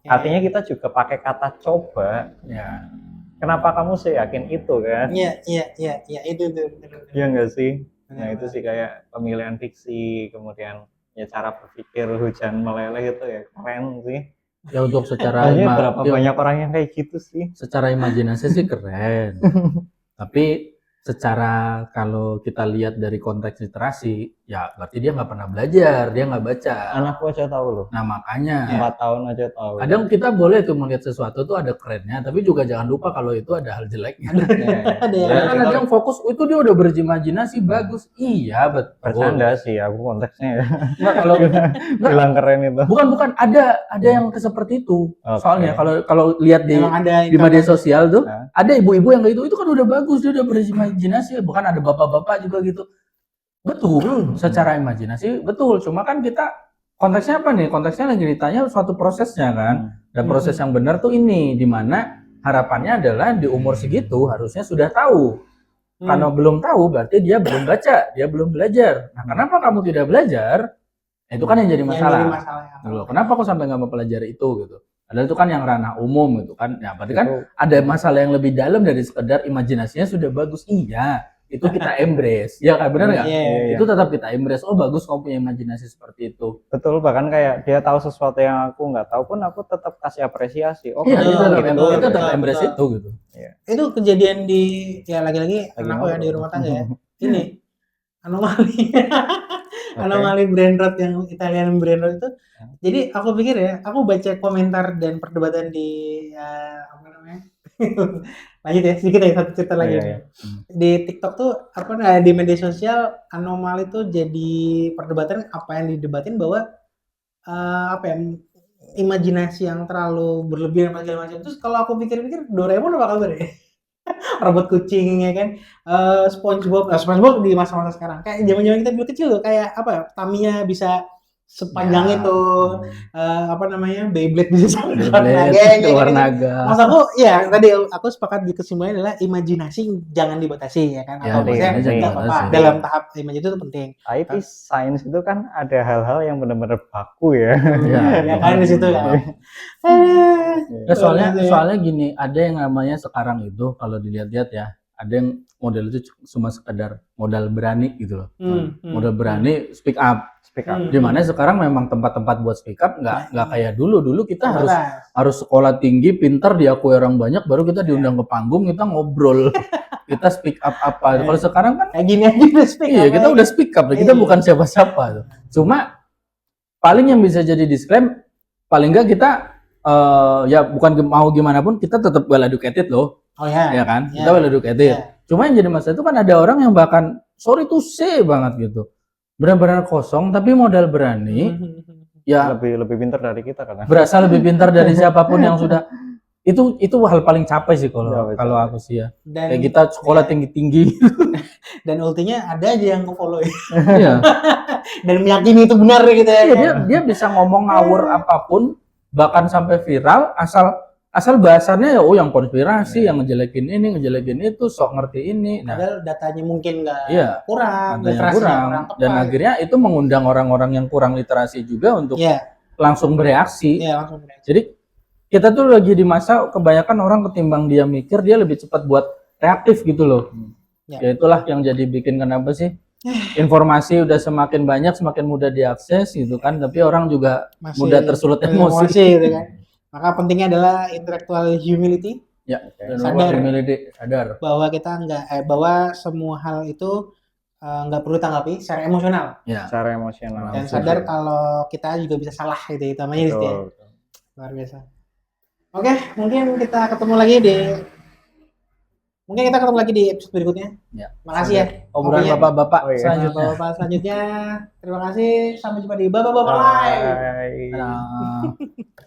Artinya kita juga pakai kata coba. Ya. Kenapa kamu seyakin itu kan? Iya, itu. Iya nggak sih? Nah itu sih kayak pemilihan fiksi, kemudian ya cara berpikir hujan meleleh itu ya keren sih. Ya untuk secara berapa banyak orang yang kayak gitu sih. Secara imajinasi sih keren. Tapi secara kalau kita lihat dari konteks literasi, ya berarti dia nggak pernah belajar, dia nggak baca. Anakku aja tahu loh. Nah makanya 4 tahun aja tahu. Kadang kita boleh tuh melihat sesuatu tuh ada kerennya, tapi juga jangan lupa kalau itu ada hal jeleknya. Kan ada yang fokus, itu dia udah berimajinasi bagus. Iya betul. Bercanda sih aku konteksnya ya. Nggak, kalau bilang keren itu. Bukan ada yang seperti itu. Soalnya kalau lihat di media sosial tuh, ada ibu-ibu yang kayak itu kan udah bagus, dia udah berimajinasi, bukan ada bapak-bapak juga gitu. Betul, secara imajinasi betul. Cuma kan kita konteksnya apa nih? Konteksnya lagi ditanya suatu prosesnya kan. Dan proses yang benar tuh ini, di mana harapannya adalah di umur segitu harusnya sudah tahu. Hmm. Karena belum tahu berarti dia belum baca, dia belum belajar. Nah, kenapa kamu tidak belajar? Itu kan yang jadi Yang masalah. jadi masalah ya. Loh, kenapa kok sampai nggak mempelajari itu gitu? Padahal itu kan yang ranah umum gitu kan. Ya, berarti kan Itu ada masalah yang lebih dalam dari sekedar imajinasinya sudah bagus. Iya, itu kita embrace. Ya kan, benar nggak? Iya, iya. Itu tetap kita embrace. Oh, bagus kamu punya imajinasi seperti itu. betul, bahkan kayak dia tahu sesuatu yang aku nggak tahu pun aku tetap kasih apresiasi. Oh, Iya, kamu itu betul, tetap, gitu. itu tetap betul, embrace betul. itu gitu. Itu kejadian di ya lagi-lagi Lagi anakku ya di ngobrol. rumah tangga ya. Ini anomali. Anomali brain rot yang Italian brain rot itu. Jadi aku pikir ya, aku baca komentar dan perdebatan di apa namanya? Lanjut ya, sedikit ya satu cerita lagi. Iya, iya. Di TikTok tuh apa di media sosial anomali itu jadi perdebatan apa yang didebatin bahwa apa ya imajinasi yang terlalu berlebihan apa segala macam. Terus kalau aku pikir-pikir Doraemon apa kabar ya? Robot kucing ya kan, SpongeBob di masa-masa sekarang kayak zaman-zaman kita dulu kecil tuh kayak apa ya, Tamiya bisa sepanjang Ya. itu, apa namanya, Beyblade bisa sampai Beyblade, keluar naga. Maksudku ya tadi aku sepakat di kesimpulannya adalah imajinasi jangan dibatasi ya kan, Ya, atau maksudnya jangan nggak apa-apa dibatasi. dalam tahap imajinasi itu penting. Tapi sains itu kan ada hal-hal yang benar-benar baku ya. Ya, Ya kan di situ kan. Ya, soalnya gini, ada yang namanya sekarang itu kalau dilihat-lihat ya, ada yang model itu cuma sekedar modal berani gitu loh. Modal berani speak up. Speak up. Dimana sekarang memang tempat-tempat buat speak up nggak kayak dulu. Dulu kita Terbatas. harus sekolah tinggi, pintar, diakui orang banyak, baru kita diundang ke panggung, kita ngobrol, kita speak up apa. Kalau sekarang kan, Kayak gini aja udah speak iya up kita aja. udah speak up, kita Iya. bukan siapa-siapa. Cuma paling yang bisa jadi disclaim, paling nggak kita ya bukan mau gimana pun kita tetap well educated loh, Oh ya. ya kan? Ya. Kita well educated. Ya. Cuma yang jadi masalah itu kan ada orang yang bahkan sorry to say banget gitu, benar-benar kosong tapi modal berani. Ya Lebih pintar dari kita kan. berasa lebih pintar dari siapapun yang sudah itu hal paling capek sih Ya, betul. kalau aku sih ya. Dan Kayak kita sekolah tinggi-tinggi. dan ultinya ada aja yang nge-follow Iya. dan meyakini itu benar gitu ya. Iya, dia bisa ngomong ngawur apapun bahkan sampai viral asal bahasannya ya yang konspirasi, yang ngejelekin ini, ngejelekin itu, sok ngerti ini. Nah, Padahal datanya mungkin nggak iya, kurang, ada yang literasinya kurang tepat. dan akhirnya itu mengundang orang-orang yang kurang literasi juga untuk Iya, langsung bereaksi. iya langsung bereaksi. Jadi kita tuh lagi di masa kebanyakan orang ketimbang dia mikir dia lebih cepat buat reaktif gitu loh. Ya. Ya itulah yang jadi bikin kenapa sih informasi udah semakin banyak, semakin mudah diakses gitu kan, tapi orang juga Masih mudah tersulut emosi. gitu kan. Maka pentingnya adalah intellectual humility, Ya, dan Sadar. humility, sadar. bahwa kita bahwa semua hal itu nggak perlu tanggapi secara emosional Ya. Secara emosional. dan Langsung sadar saja. kalau kita juga bisa salah gitu ya, namanya gitu ya. Betul. Luar biasa. Oke, mungkin kita ketemu lagi di episode berikutnya. Ya. Makasih ya. Obrolan Ngobrolnya. bapak-bapak Oh, iya. selanjutnya. Bapak selanjutnya. Terima kasih. Sampai jumpa di Bapak-Bapak Live. Bye. Nah.